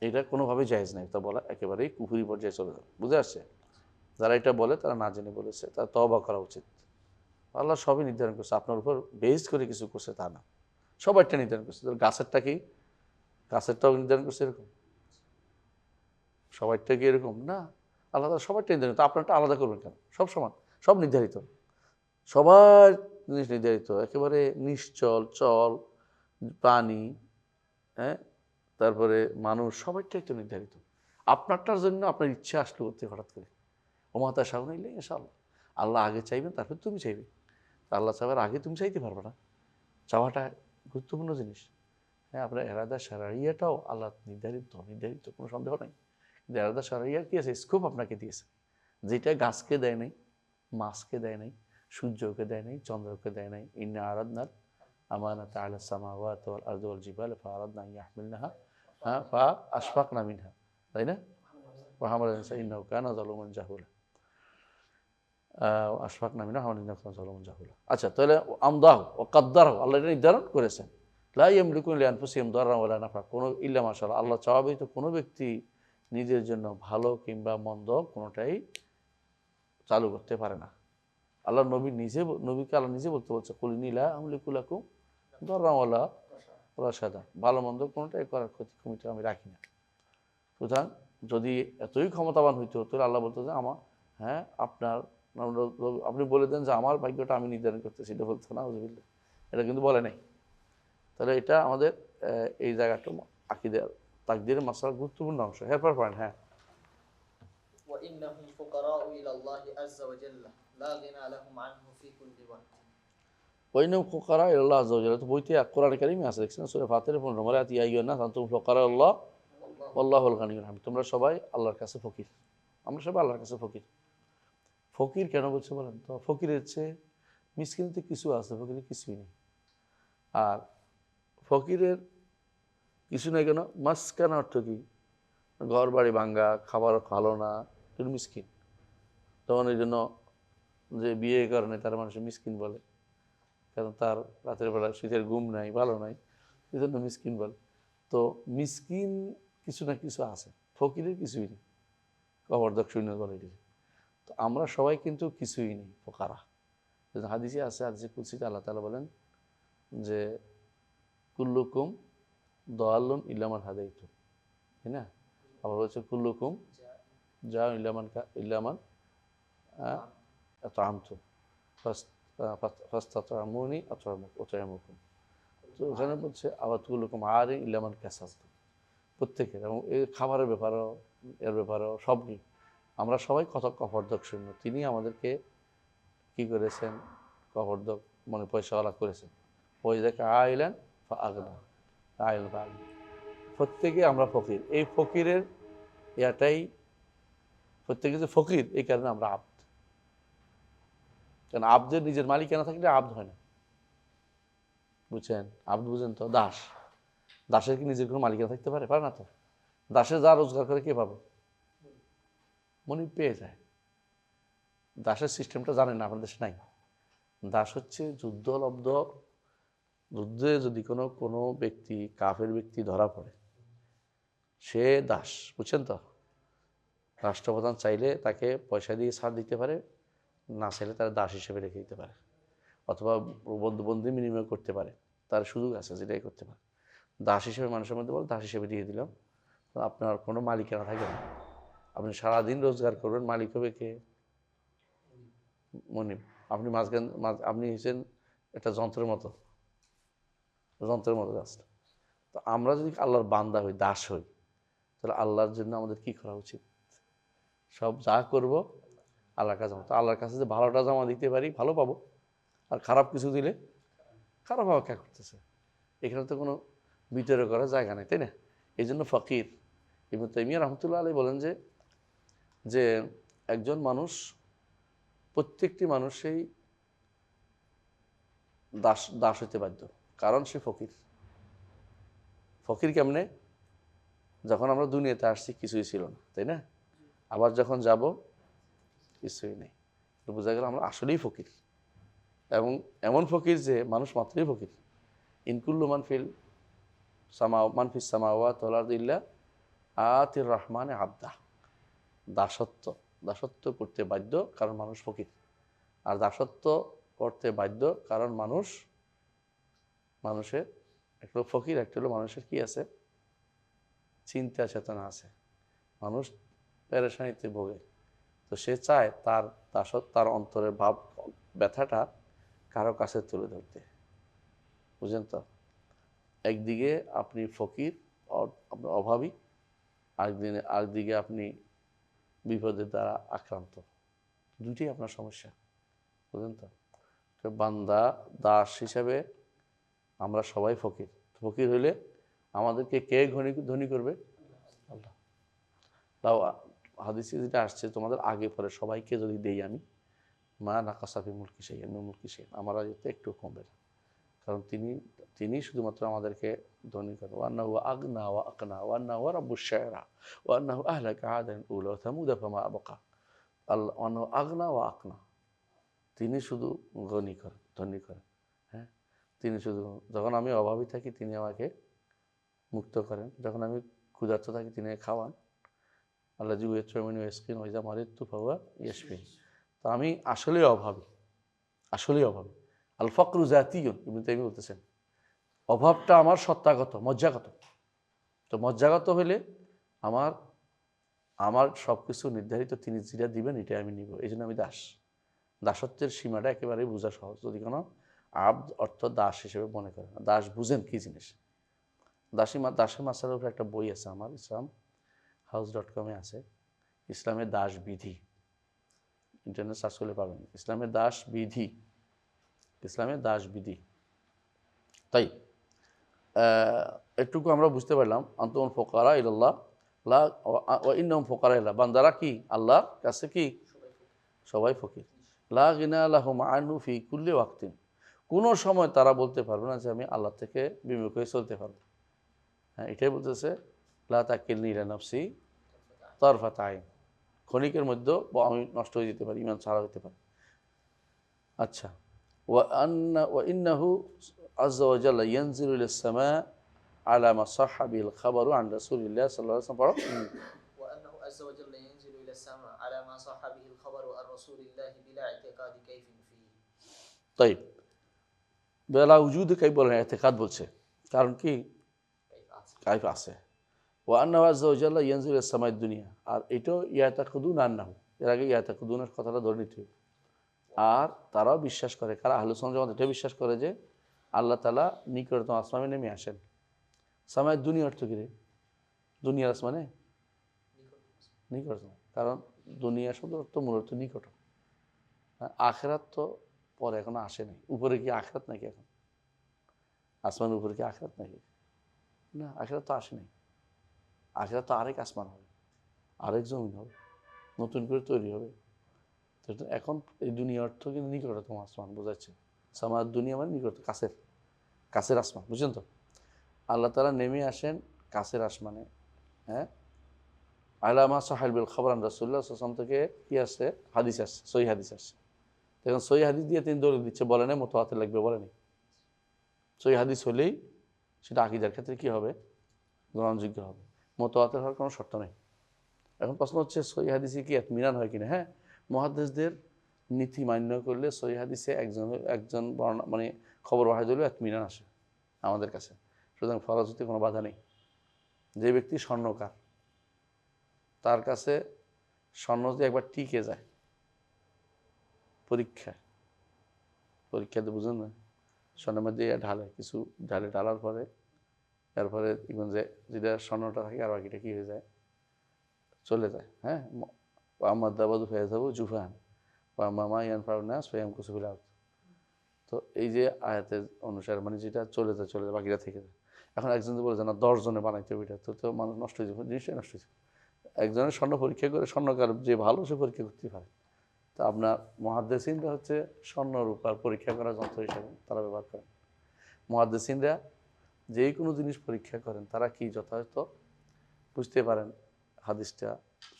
এটা কোনোভাবেই জায়েজ নাই, তা বলা একেবারেই কুফরি পর্যায়ে চলে যাবে। বুঝে আসছে? যারা এটা বলে তারা না জেনে বলেছে, তার তওবা করা উচিত। আল্লাহ সবই নির্ধারণ করছে, আপনার উপর বেস করে কিছু করছে তা না, সবাইটা নির্ধারণ করছে। গাছেরটা কি, গাছেরটাও নির্ধারণ করছে এরকম? সবাইটা কি এরকম না? আল্লাহ তাআলা সবাইটা নির্ধারিত, আপনারটা আলাদা করবেন কেন? সব সমান, সব নির্ধারিত, সবার জিনিস নির্ধারিত, একেবারে নিশ্চল চল, প্রাণী, হ্যাঁ, তারপরে মানুষ, সবাইটাই তো নির্ধারিত। আপনারটার জন্য আপনার ইচ্ছা আসলো করতে হঠাৎ করে, ওমাতা শাহ নিলে ইনশাআল্লাহ, আল্লাহ আগে চাইবেন, তারপর তুমি চাইবে। আল্লাহ চাওয়ার আগে তুমি চাইতে পারবে না, চাওয়াটা গুরুত্বপূর্ণ জিনিস। হ্যাঁ, আপনার এরাদা শারঈয়াটাও আল্লাহ নির্ধারিত, কোনো সন্দেহ নাই। কিন্তু এরাদা শারঈয়ার কি আছে, স্কোপ আপনাকে দিয়েছে, যেটা গাছকে দেয় নাই, মাছকে দেয় নাই, সূর্যকে দেয় নাই, চন্দ্রকে দেয় নাই। ইন্না আরাদনাল আমানাতা আলাস সামাওয়াতি ওয়াল আরদি ওয়াল জিবালি ফাআরাদনা আন ইয়াহমিলনাহা ফাআশফাকনা মিনহা, তাই না? ওয়া হামালাল ইনসানু ইন্নাহু কানা যালুমান জাহুলা, আশফাকনা মিনহা ইন্নাহু কানা যালুমান জাহুলা। আচ্ছা, তাহলে আমদাহু ওয়া কাদ্দারাহু, আল্লাহ এটা নির্ধারণ করেছেন। লা ইয়ামলিকুনা লিআনফুসিহিম দাররান ওয়ালা নাফা, কোনো ইল্লা মাশাআল্লাহ, আল্লাহ চাওয়া ব্যতীত কোনো ব্যক্তি নিজের জন্য ভালো কিংবা মন্দ কোনোটাই চালু করতে পারে না। আল্লাহ নবীকে আল্লাহ নিজে বলছে কুল লা আমলিকু লাকুম দাররান ওয়ালা রাশাদা, ভালো মন্দ কোনোটাই করার ক্ষমতা আমি রাখি না। সুতরাং যদি এতই ক্ষমতাবান হইতো, তাহলে আল্লাহ বলতো যে আপনি বলে দেন যে আমার ভাগ্যটা আমি নির্ধারণ করতেছি, এটা বলতো না, এটা কিন্তু বলে নাই। তাহলে এটা আমাদের এই জায়গাটা আকীদার তাকদীরের মাসআলার গুরুত্বপূর্ণ অংশ। এরপর পয়েন্ট, হ্যাঁ, وإنهم فقراء إلى الله عز وجل لا غنى لهم عنه في كل وقت ওয়াইনাহুম ফুকারা ইলাল্লাহ আযজা ওয়া জাল্লা, তো বইতে কোরআন কারীমে আছে, দেখছেন সূরা ফাতিরের 15 নম্বর আয়াত, ইয়া আইয়ুহান নাস আনতুম ফুকারাউল্লাহ ওয়াল্লাহুল গানিয়্যুল হামিদ, তোমরা সবাই আল্লাহর কাছে ফকির। আমরা সবাই আল্লাহর কাছে ফকির। ফকির কেন বলছে বলেন তো? ফকিরের চেয়ে মিসকিনতে কিছু আছে, ফকিরের কিছুই নেই। আর ফকিরের কিছু নেই কেন? মাসকানা অর্থ কি? ঘর বাড়ি ভাঙ্গা, খাবার ভালো না, কিন্তু মিসকিন। তখন এই জন্য যে বিয়ে কারণে তার মানুষ মিসকিন বলে, কারণ তার রাতের বেলা শীতের ঘুম নাই, ভালো নাই, এই জন্য মিসকিন বলে। তো মিসকিন কিছু না কিছু আছে, ফকিরের কিছুই নেই, কবরদক শূন্য বলে এটি। তো আমরা সবাই কিন্তু কিছুই নেই, ফোকারা। হাদিসে আছে, হাদিসে কুদসিতে আল্লাহ তাআলা বলেন যে কুল্লুকুম দাল্লুন ইল্লা মান হাদাইতু, তাই না? আবার হচ্ছে কুল্লুকুম যা ইল্লামান আতআমতু ফাস্তাতআমুনি আতআমুকুম। তো ওখানে বলছে আবার কুল্লুকুম আরিন ইল্লা মান কাসাবতু, প্রত্যেকের, এবং এই খাবারের ব্যাপারেও এর ব্যাপারেও সবই আমরা সবাই কত কপর্দক শূন্য। তিনি আমাদেরকে কি করেছেন? কপর্দক মানে পয়সাওয়ালা করেছেন। ওই দেখে আইলেন আগনা, আইলেন আগনা, প্রত্যেকে আমরা ফকির। এই ফকিরের ইয়াটাই, প্রত্যেকে যে ফকির এই কারণে আমরা আব্দ। কারণ আব্দের নিজের মালিকানা থাকলে আব্দ হয় না, বুঝছেন? আব্দ বুঝেন তো? দাস, দাসের কি নিজের কোনো মালিকানা থাকতে পারে? পারে না তো। দাসের যা রোজগার করে কে পাবে? মনি পেয়ে যায়। দাসের সিস্টেমটা জানেন না, আমাদের দেশে নাই। দাস হচ্ছে যুদ্ধলব্ধ, যুদ্ধে যদি কোনো ব্যক্তি, কাফের ব্যক্তি ধরা পড়ে, সে দাস, বুঝছেন তো? রাষ্ট্রপ্রধান চাইলে তাকে পয়সা দিয়ে ছাড় দিতে পারে, না চাইলে তার দাস হিসেবে রেখে দিতে পারে, অথবা বন্দি বিনিময় করতে পারে, তার সুযোগ আছে, যেটাই করতে পারে। দাস হিসেবে মানুষের মধ্যে বলে দাস হিসেবে দিয়ে দিলাম, আপনার কোনো মালিকানা থাকে না। আপনি সারাদিন রোজগার করবেন, মালিক হবে কে? মনিব। আপনি আপনি হচ্ছেন একটা যন্ত্রের মতো, যন্ত্রের মতো জাস্ট। তো আমরা যদি আল্লাহর বান্দা হই, দাস হই, তাহলে আল্লাহর জন্য আমাদের কি করা উচিত? সব যা করব আল্লাহর কাছে জমা। তো আল্লাহর কাছে যে ভালোটা জমা দিতে পারি, ভালো পাবো, আর খারাপ কিছু দিলে খারাপ হওয়া কে করতেছে? এখানে তো কোনো বিতর্ক করার জায়গা নেই, তাই না? এই জন্য ফকির ইবনে তাইমিয়া রাহমাতুল্লাহ আলাইহি বলেন যে একজন মানুষ, প্রত্যেকটি মানুষই দাস হইতে বাধ্য, কারণ সে ফকির। ফকির কেমনে? যখন আমরা দুনিয়াতে আসছি কিছুই ছিল না, তাই না? আবার যখন যাব কিছুই নেই। তো বোঝা গেল আমরা আসলেই ফকির, এবং এমন ফকির যে মানুষ মাত্রই ফকির। ইনকুল্লু মানফিস সামাওয়াত ওয়াল আরদি ইল্লা আতির রহমানে আবদা। দাসত্ব করতে বাধ্য, কারণ মানুষ ফকির। আর দাসত্ব করতে বাধ্য কারণ মানুষের একটা হলো ফকির, একটা হলো মানুষের কি আছে? চিন্তা চেতনা আছে। মানুষ পেরেশানিতে ভোগে, তো সে চায় তার অন্তরের ভাব, ব্যথাটা কারো কাছে তুলে ধরতে, বুঝলেন তো? একদিকে আপনি ফকির, আপনি অভাবী, আরেকদিকে আপনি বিপদের দ্বারা আক্রান্ত, দুইটাই আপনার সমস্যা, বুঝলেন তো? বান্দা দাস হিসাবে আমরা সবাই ফকির। ফকির হইলে আমাদেরকে কে ধনী করবে? আল্লাহ। তাও হাদিসে যেটা আসছে, তোমাদের আগে পরে সবাইকে যদি দেই আমি, মা নাকাসাফি মুলকি সেই আমার যেতে একটু কমবে না, কারণ তিনি শুধুমাত্র আমাদেরকে ধনী করেন। ওয়ান্নাহু আগনা ওয়া আকনা ওয়ান্নাহু রাব্বুশ শায়রা ওয়ান্নাহু আহলাকা আদান উলা ওয়া থামুদা ফামা আবকা। আল্লাহ ওয়ান্নাহু আগনা ওয়া আকনা, তিনি শুধু ধনী করেন। হ্যাঁ, তিনি শুধু, যখন আমি অভাবী থাকি তিনি আমাকে মুক্ত করেন, যখন আমি ক্ষুধার্ত থাকি তিনি খাওয়ান। আল্লাহ জি ওয়েট্রমিন ওয়েস্কিন ওইজা মারিদ তু ফাওয়া ইয়াশফিন। তো আমি আসলেই অভাবী। আল ফকরু জাতীয়ন, ইবনে তাইমিয়া বলতেছেন অভাবটা আমার সত্তাগত, মজ্জাগত। তো মজ্জাগত হইলে আমার সব কিছু নির্ধারিত, তিনি যেটা দিবেন এটাই আমি নিব। এই জন্য আমি দাস। দাসত্বের সীমাটা একেবারেই বোঝা সহজ, যদি কোনো আব্দ অর্থ দাস হিসেবে মনে করেন। দাস বুঝেন কি জিনিস? দাসের মাসালার উপরে একটা বই আছে আমার, islamhouse.com আছে, ইসলামের দাস বিধি। ইন্টারনেট সার্চ করলে পাবেন, ইসলামের দাস বিধি। তাই এটুকু আমরা বুঝতে পারলাম, আনতুম ফুকারা ইলাল্লাহ ওয়া ইন্নাহুম ফুকারা ইলাল্লাহ। বান্দারা কি আল্লাহর কাছে কি সবাই ফকির। লা গিনা লাহুম আনহু ফি কুল্লি ওয়াক্তিন, কোনো সময় তারা বলতে পারবে না যে আমি আল্লাহ থেকে বিমুখ হয়ে চলতে পারবো। হ্যাঁ, এটাই বলতেছে লা তাকিলনি ইলা নাফসি তারফাত আইন, ক্ষণিকের মধ্যে আমি নষ্ট হয়ে যেতে পারি, ইমান ছাড়া হতে পারে। আচ্ছা, ওয়া ইন্নাহু আযজা ওয়া জাল্লা ইয়ানজিলু ইলাস সামা আলা মা সাহহা বিল খাবারু আন রাসূলিল্লাহ সাল্লাল্লাহু আলাইহি ওয়াসাল্লাম। وأنه عز وجل ينزل إلى السماء على ما صح به الخبر رسول الله بلا اعتقاد كيف فيه তাই বেলা উজুদে কাইফ বলে না, এতেকাদ বলছে। কারণ কি? كيف أحسن কাইফ আছে। ওয়া আন্নাহু আযজা ওয়া জাল্লা ইয়ানজিলু ইলাস সামাইদ দুনিয়া, আর এটাও ইয়াতাকুদুন আন্নাহু, এর আগে ইয়াতাকুদুনের কথাটা ধরে নিতে হবে। আর তারাও বিশ্বাস করে, কারা আহলুস সুন্নাহ ওয়াল জামাত এটা বিশ্বাস করে যে আল্লাহ তাআলা নিকটতম আসমানে নেমে আসেন। সামাইদ দুনিয়া অর্থ কি রে? দুনিয়ার আসমানে নিকটতম, কারণ দুনিয়া শব্দ অর্থ মূলত নিকট। আখিরাত তো পরে এখনো আসে নাই। উপরে কি আখিরাত নাকি? এখন আসমানের উপরে কি আখিরাত নাকি? না, আখিরাত তো আসে নাই। আখিরাত তো আরেক আসমান হবে, আরেক জমিন হবে, নতুন করে তৈরি হবে। তো এখন এই দুনিয়া অর্থ কিন্তু নিকটতম আসমান বোঝাচ্ছে। সামাদ দুনিয়া মানে নিকট, কাছের, কাছের আসমান, বুঝছেন তো? আল্লাহ তাআলা নেমে আসেন কাছের আসমানে। হ্যাঁ, আলামা সাহেল বিল খবরান রাসূলুল্লাহ সাল্লাল্লাহু আলাইহি ওয়াসাল্লাম থেকে কি আসছে? হাদিস আসছে, সহিহ হাদিস আসছে। এখন সহিহ হাদিস দিয়ে তিনি দলিল দিচ্ছে, বলে না মুতাওয়াতির লাগবে, বলেনি। সহিহ হাদিস হলেই সেটা আকীদার ক্ষেত্রে কি হবে? গ্রহণযোগ্য হবে। মুতাওয়াতির হওয়ার কোনো শর্ত নেই। এখন প্রশ্ন হচ্ছে সহিহ হাদিসে কি ইতমিনান হয় কিনা? হ্যাঁ, মুহাদ্দিসদের নীতি মান্য করলে সহিহ হাদিসে একজন মানে খবর ওয়াহিদ হলেও ইতমিনান আসে আমাদের কাছে। সুতরাং ফরজ হতে কোনো বাধা নেই। যে ব্যক্তি স্বর্ণকার, তার কাছে স্বর্ণ যদি একবার টিকে যায় পরীক্ষাতে, বুঝুন না, স্বর্ণের মধ্যে ঢালে, কিছু ঢালার পরে এরপরে যে যেটা স্বর্ণটা থাকে আর বাকিটা কি হয়ে যায়? চলে যায়। হ্যাঁ, আমার দাবাদু ফেয়ে যাবো জুফান বা মামা ইয়ান ফাউনাস ফেয়াম কুসুফিল আউট। তো এই যে আয়াতের অনুসারে মানে যেটা চলে যায় বাকিটা থেকে যায়। এখন একজন বলে যে না 10 জনে বানাইতে হবে, এটা তো মানুষ নষ্ট হয়ে যাবে, জিনিসটাই নষ্ট হয়ে যাবে। একজনের স্বর্ণ পরীক্ষা করে, স্বর্ণকার যে ভালো সে পরীক্ষা করতে পারে। তো আপনার মুহাদ্দিসিনরা হচ্ছে স্বর্ণ রূপার পরীক্ষা করার যন্ত্র হিসাবে তারা ব্যবহার করেন। মুহাদ্দিসিনরা যেই কোনো জিনিস পরীক্ষা করেন, তারা কি যথাযথ বুঝতে পারেন হাদিসটা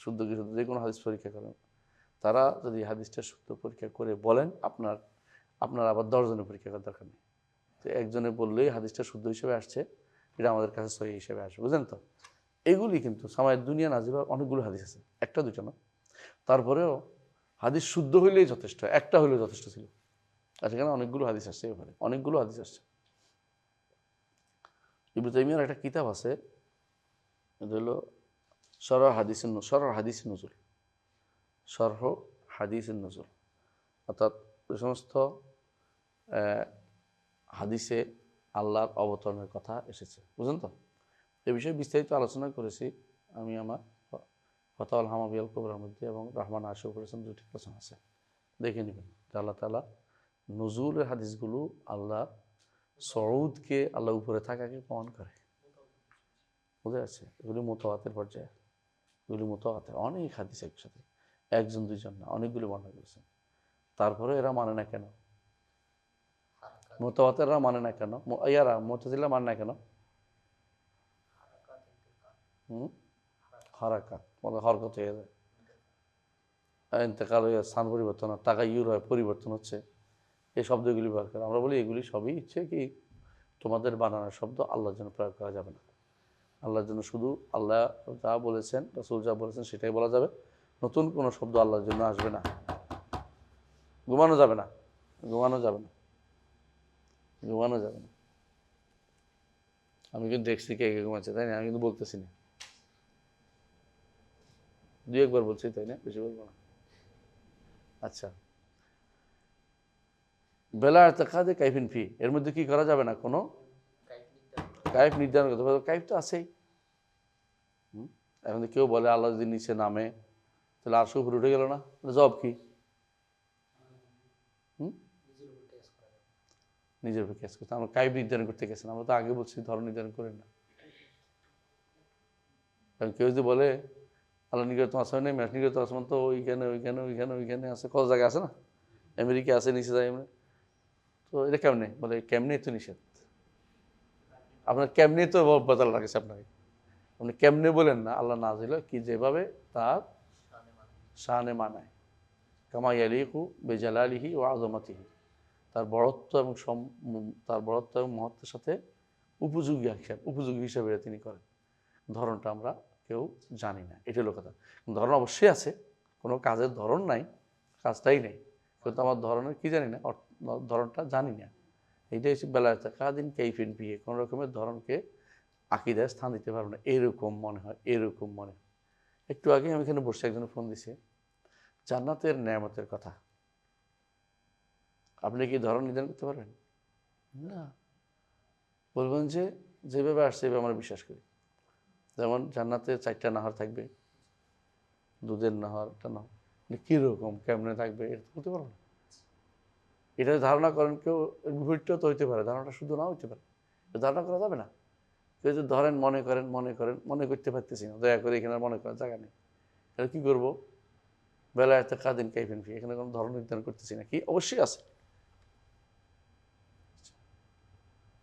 শুদ্ধ কি শুদ্ধ, যে কোনো হাদিস পরীক্ষা করেন। তারা যদি হাদিসটা শুদ্ধ পরীক্ষা করে বলেন, আপনার আবার 10 জনের পরীক্ষা করার দরকার নেই। তো একজনে বললেই হাদিসটা শুদ্ধ হিসেবে আসছে, এটা আমাদের কাছে সহিহ হিসেবে আসবে, বুঝলেন তো? এগুলি কিন্তু সামায়ের দুনিয়া নাজিল হওয়ার অনেকগুলো হাদিস আছে, একটা দুটো না। তারপরেও হাদিস শুদ্ধ হইলেই যথেষ্ট, একটা হইলেও যথেষ্ট ছিল। আর সেখানে অনেকগুলো হাদিস আসছে, এবারে অনেকগুলো হাদিস আসছে। ইবনে তাইমিয়ার একটা কিতাব আছে, এটা হলো শরহ হাদিস নজুল, শরহ হাদিস নজুল, অর্থাৎ ওই সমস্ত হাদিসে আল্লাহর অবতরণের কথা এসেছে, বুঝলেন তো? এ বিষয়ে বিস্তারিত আলোচনা করেছি আমি আমার ফাতাওয়াল হামাবিয়াল কুবরার মধ্যে, এবং রহমান আশু করেছেন, দুটি আলোচনা আছে, দেখে নেবেন। আল্লাহ তাআলা নজুলের হাদিসগুলো আল্লাহ সউদকে, আল্লাহ উপরে থাকাকে প্রমাণ করে, বুঝে আছে? এগুলি মুতাওয়াতির পর্যায়ে, এগুলি মুতাওয়াতির অনেক হাদিস একসাথে, একজন দুইজন না, অনেকগুলি বর্ণনা করেছেন। তারপরে এরা মানে না কেন? মুতাওয়াতিররা মানে না কেন? ইয়ারা মুতাজিলা মানে না কেন? হারাকাত মানে হরকত হয়ে যায়, ইন্তেকাল হয়ে স্থান পরিবর্তন, তাগায়ুর হয়, পরিবর্তন হচ্ছে, এই শব্দগুলি ব্যবহার করে। আমরা বলি এগুলি সবই ইচ্ছে কি তোমাদের বানানোর শব্দ, আল্লাহর জন্য প্রয়োগ করা যাবে না। আল্লাহর জন্য শুধু আল্লাহ যা বলেছেন, রাসূল যা বলেছেন সেটাই বলা যাবে। নতুন কোনো শব্দ আল্লাহর জন্য আসবে না। ঘুমানো যাবে না, ঘুমানো যাবে না, ঘুমানো যাবে না। আমি কিন্তু দেখছি কে কে ঘুমাচ্ছে, তাই না? আমি কিন্তু বলতেছি না, দুই একবার বলছি, তাই না? বেশি বলবো না। আচ্ছা, বেলা ইতিকাদে কাইফিন ফি, এর মধ্যে কি করা যাবে না? কোনো কাইফ নির্ধারণ করতে হবে। কাইফ তো আছেই। এখন কেউ বলে আল্লাহ যদি নিচে নামে তাহলে আরশ উপরে উঠে গেল না, জবাব কি? নিজের উপর কেস করতে, আমরা কাইফ নির্ধারণ করতে গেছেন, আমরা তো আগে বলছি ধর্ম নির্ধারণ করেন না। কারণ কেউ যদি বলে আল্লাহ নিকটতম আসমান নেই, নিকটতম আসমান তো ওইখানে ওইখানে ওইখানে ওইখানে আছে, কত জায়গায় আছে না, আমেরিকা আছে, নিচে যায় এমনি, তো এটা কেমনে? বলে কেমনে তো নিষেধ, আপনার কেমনে তো বদল রাখেছে আপনাকে, আপনি কেমনে বলেন না, আল্লাহ নাযিল কি যেভাবে তার শানে মানায়, কামা ইয়ালিকু বিজালালিহি ওয়া আযমাতিহি, তার বড়ত্ব এবং তার বড়ত্ব এবং মহত্বের সাথে উপযোগী হিসাবে তিনি করেন। ধরনটা আমরা কেউ জানি না, এটা হলো কথা। ধরন অবশ্যই আছে, কোনো কাজের ধরন নাই কাজটাই নেই, কিন্তু আমার ধরনের কি জানি না, ধরনটা জানি না। এইটাই হচ্ছে বেলায়েত কাদিন কাইফিন বিয়ে, কোনো রকমের ধরনকে আকিদায় স্থান দিতে পারবো না, এরকম মনে হয়, এরকম মনে হয়। একটু আগে আমি এখানে বসে একজন ফোন দিছে জান্নাতের নেয়ামতের কথা, আপনি কি ধরন নির্ধারণ করতে পারবেন? না, বলবেন যে যেভাবে আসছে এভাবে আমরা বিশ্বাস করি। যেমন জান্নাতে 4টা নাহর থাকবে, দুধের নাহরটা না, কীরকম কেমনে থাকবে এটা তো বলতে পারবো না। এটা ধারণা করেন কেউ, গভীরটাও তো হইতে পারে, ধারণাটা শুধু না হইতে পারে, ধারণা করা যাবে না। কেউ যদি ধরেন মনে করতে পারতেছি না, দয়া করে এখানে মনে করার জায়গা নেই, তাহলে কী করবো? বেলায়েতে কাদিন কাইফিন ফি, এখানে কোনো ধরন নির্ধারণ করতেছি না, কি অবশ্যই আছে।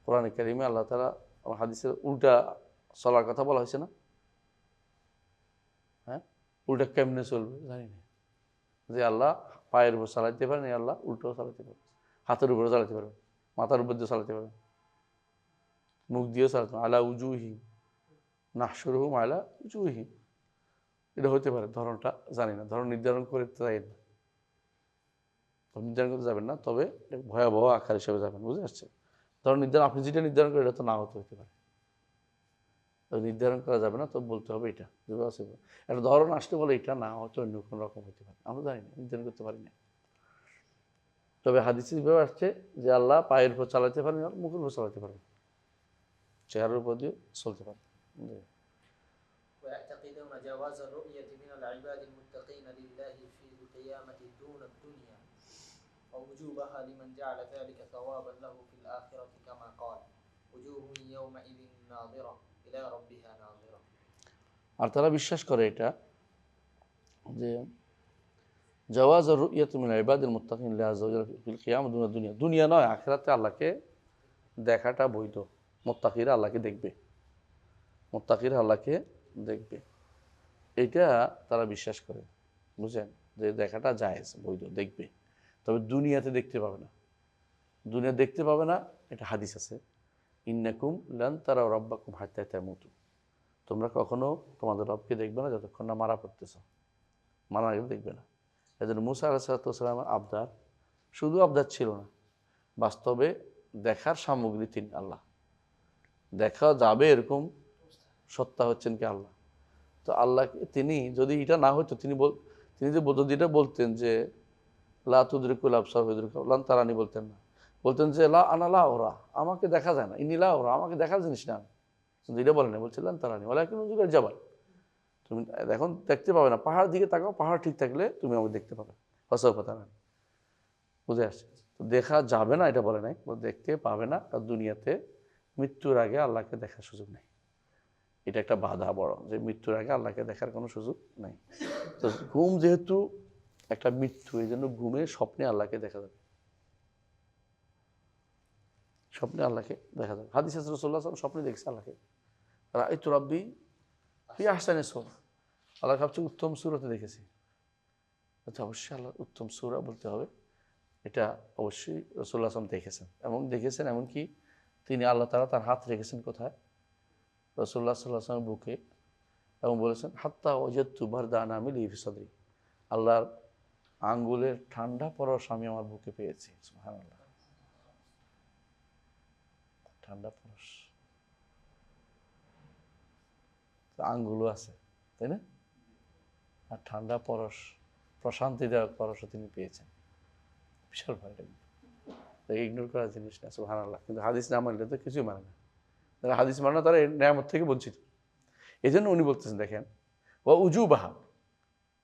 কোরআনে কারিমে আল্লাহ তাআলা হাদিসের উল্টা চলার কথা বলা হয়েছে না? হ্যাঁ, উল্টা কেমনে চলবে জানি না, যে আল্লাহ পায়ের উপর চালাইতে পারেন, এই আল্লাহ উল্টাও চালাতে পারেন, হাতের উপরে চালাতে পারবেন, মাথার উপর দিয়ে চালাতে পারবেন, মুখ দিয়েও চালাতে পারবেন। আলা উজুহি নাহশুরুহুম আলা উজুহি, এটা হতে পারে, ধরনটা জানি না, ধরন নির্ধারণ করে চাই না, নির্ধারণ করতে যাবেন না, তবে ভয়াবহ আকার হিসেবে যাবেন, বুঝে আসছে? ধরন নির্ধারণ আপনি যেটা নির্ধারণ করেন এটা তো না হতে পারে, নির্ধারণ করা যাবে না, তো বলতে হবে এটা যেভাবে আছে একটা ধরন আসতে বলে এটা না, হয়তো অন্য কোনো রকম হতে পারে, আমরা জানি না, নির্ধারণ করতে পারি না। তবে হাদিসে যেভাবে আসছে যে আল্লাহ পায়ের উপর চালাতে পারেন, মুখের উপর চালাতে পারেন, চেহারার উপর দিয়ে চলতে পারেন। ويعتقدون جواز الرؤية من العباد المتقين لله في القيامة دون الدنيا ووجوبها لمن جعل ذلك ثوابا له في الآخرة كما قال وجوه يومئذ ناظرة إلى ربها ناظرة। আর তারা বিশ্বাস করে এটা যে জাওয়াজ রুইয়াত মিন ইবাদিল মুত্তাকিন লিল্লাহি আযজা ওয়া জাল্লা ফিল কিয়ামা দুনা দুনিয়া, দুনিয়া নয় আখিরাতে আল্লাহকে দেখাটা বৈধ, মুত্তাকিরা আল্লাহকে দেখবে, মুত্তাকিরা আল্লাহকে দেখবে, এটা তারা বিশ্বাস করে, বুঝছেন? যে দেখাটা জায়েজ, বৈধ, দেখবে, তবে দুনিয়াতে দেখতে পাবে না, দুনিয়া দেখতে পাবে না। এটা হাদিস আছে, ইন্নাকুম লান তারাউ রাব্বাকুম হাত্তা তামুতু, তোমরা কখনো তোমাদের রবকে দেখবে না যতক্ষণ না মারা পড়তেছ, মারা গেলে দেখবে না। এজন্য মুসা আলাইহিস সালামের আবদার শুধু আবদার ছিল না, বাস্তবে দেখার সামগ্রী তিনি আল্লাহ, দেখা যাবে এরকম সত্তা হচ্ছেন কি আল্লাহ। তো আল্লাহকে তিনি যদি এটা না হতো, তিনি যদি এটা বলতেন যে লা তুদরিকুল আবসার লান তারানি, বলতেন না, বলতেন যে লা আনা লা ওরা, আমাকে দেখা যায় না, ইনি লা ওরা, আমাকে দেখার জিনিস না, কিন্তু এটা বলেন না, বলছিলেন তারানি ওয়ালাকিন উযুগাল জাবাল, তুমি এখন দেখতে পাবে না, পাহাড় দিকে তাকাও, পাহাড় ঠিক থাকলে তুমি আমাকে দেখতে পাবে, ফাসাউফা তারানি, বুঝে আসছে? তো দেখা যাবে না এটা বলে নাই, দেখতে পাবে না, কারণ দুনিয়াতে মৃত্যুর আগে আল্লাহকে দেখার সুযোগ নেই, এটা একটা বাধা বড়, যে মৃত্যুর আগে আল্লাহকে দেখার কোনো সুযোগ নাই। তো ঘুম যেহেতু একটা মৃত্যু, এই জন্য ঘুমে স্বপ্নে আল্লাহকে দেখা যাবে, স্বপ্নে আল্লাহকে দেখা যাবে। হাদিস আছে রাসূলুল্লাহ সাল্লাল্লাহু আলাইহি ওয়াসাল্লাম স্বপ্নে দেখছে আল্লাহকে, রাআইতু রাব্বি ফি আহসানি সূরা, আল্লাহর সবচেয়ে উত্তম সূরাতে দেখেছি। আচ্ছা, অবশ্যই আল্লাহ উত্তম সূরা বলতে হবে, এটা অবশ্যই রাসূলুল্লাহ সাল্লাল্লাহু আলাইহি ওয়াসাল্লাম দেখেছেন, এমনকি তিনি আল্লাহ তাআলা তার হাত রেখেছেন কোথায়? রাসূলুল্লাহ সাল্লাল্লাহু আলাইহি ওয়াসাল্লামের বুকে, এবং বলেছেন হাত্তা ওয়াজাদতু বারদা আনামিলি ফি সাদরি, আল্লাহর আঙ্গুলের ঠান্ডা পরশ আমি আমার বুকে পেয়েছি। সুবহানাল্লাহ, ঠান্ডা পরশ, আঙ্গুলও আছে, তাই না? আর ঠান্ডা পরশ, প্রশান্তিদায়ক পরশও তিনি পেয়েছেন, বিশাল ভয় লাগবে, ইগনোর করার জিনিস না। সুবহানাল্লাহ, কিন্তু হাদিস না মানলে তো কিছুই মানে না, যারা হাদিস মানে না তারা এই নেয়ামত থেকে বঞ্চিত। এই জন্য উনি বলতেছেন দেখেন, ও উজুবাহা,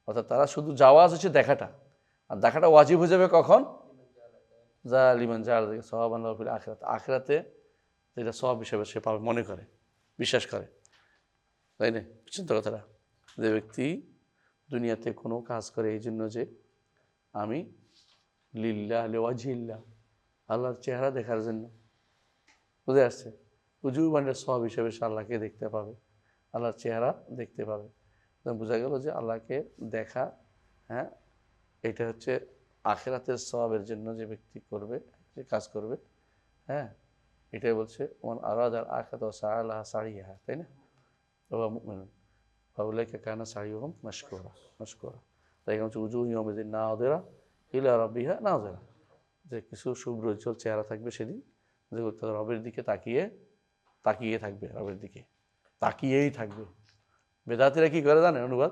অর্থাৎ তারা শুধু জাওয়াজ হচ্ছে দেখাটা, আর দেখাটা ওয়াজিব হয়ে যাবে কখন? যা লিমান যা সওয়াবান লাহু ফিল আখিরাত, আখিরাতে যেটা সওয়াব হিসেবে সে পাবে মনে করে, বিশ্বাস করে, তাই না? বুঝছেন তো কথাটা? যে ব্যক্তি দুনিয়াতে কোনো কাজ করে এই জন্য যে আমি লিল্লাহ লিওয়াজহিল্লাহ, আল্লাহর চেহারা দেখার জন্য, বুঝে আসছে? উজুবানের সওয়াব হিসেবে সে আল্লাহকে দেখতে পাবে, আল্লাহর চেহারা দেখতে পাবে। বোঝা গেল যে আল্লাহকে দেখা, হ্যাঁ, এটা হচ্ছে আখিরাতের সওয়াবের জন্য যে ব্যক্তি করবে, যে কাজ করবে, হ্যাঁ, এটাই বলছে ওমান আরাদাল আখিরাত ওয়া সাআলাহা সাইয়্যাহা, তাই না? ওয়া মুমিনুন ফাউলাইকা কানা সাইয়্যুহুম মাশকুরা, তাই হচ্ছে উজুহু ইয়াউমাইযিন নাযিরা ইলা রাব্বিহা নাযিরা, যে কিছু শুভ্রোজ্জ্বল চেহারা থাকবে সেদিন, যেগুলো তাদের রবের দিকে তাকিয়ে থাকবে, রবের দিকে তাকিয়েই থাকবে। বেদাতিরা কি করে জানেন অনুবাদ?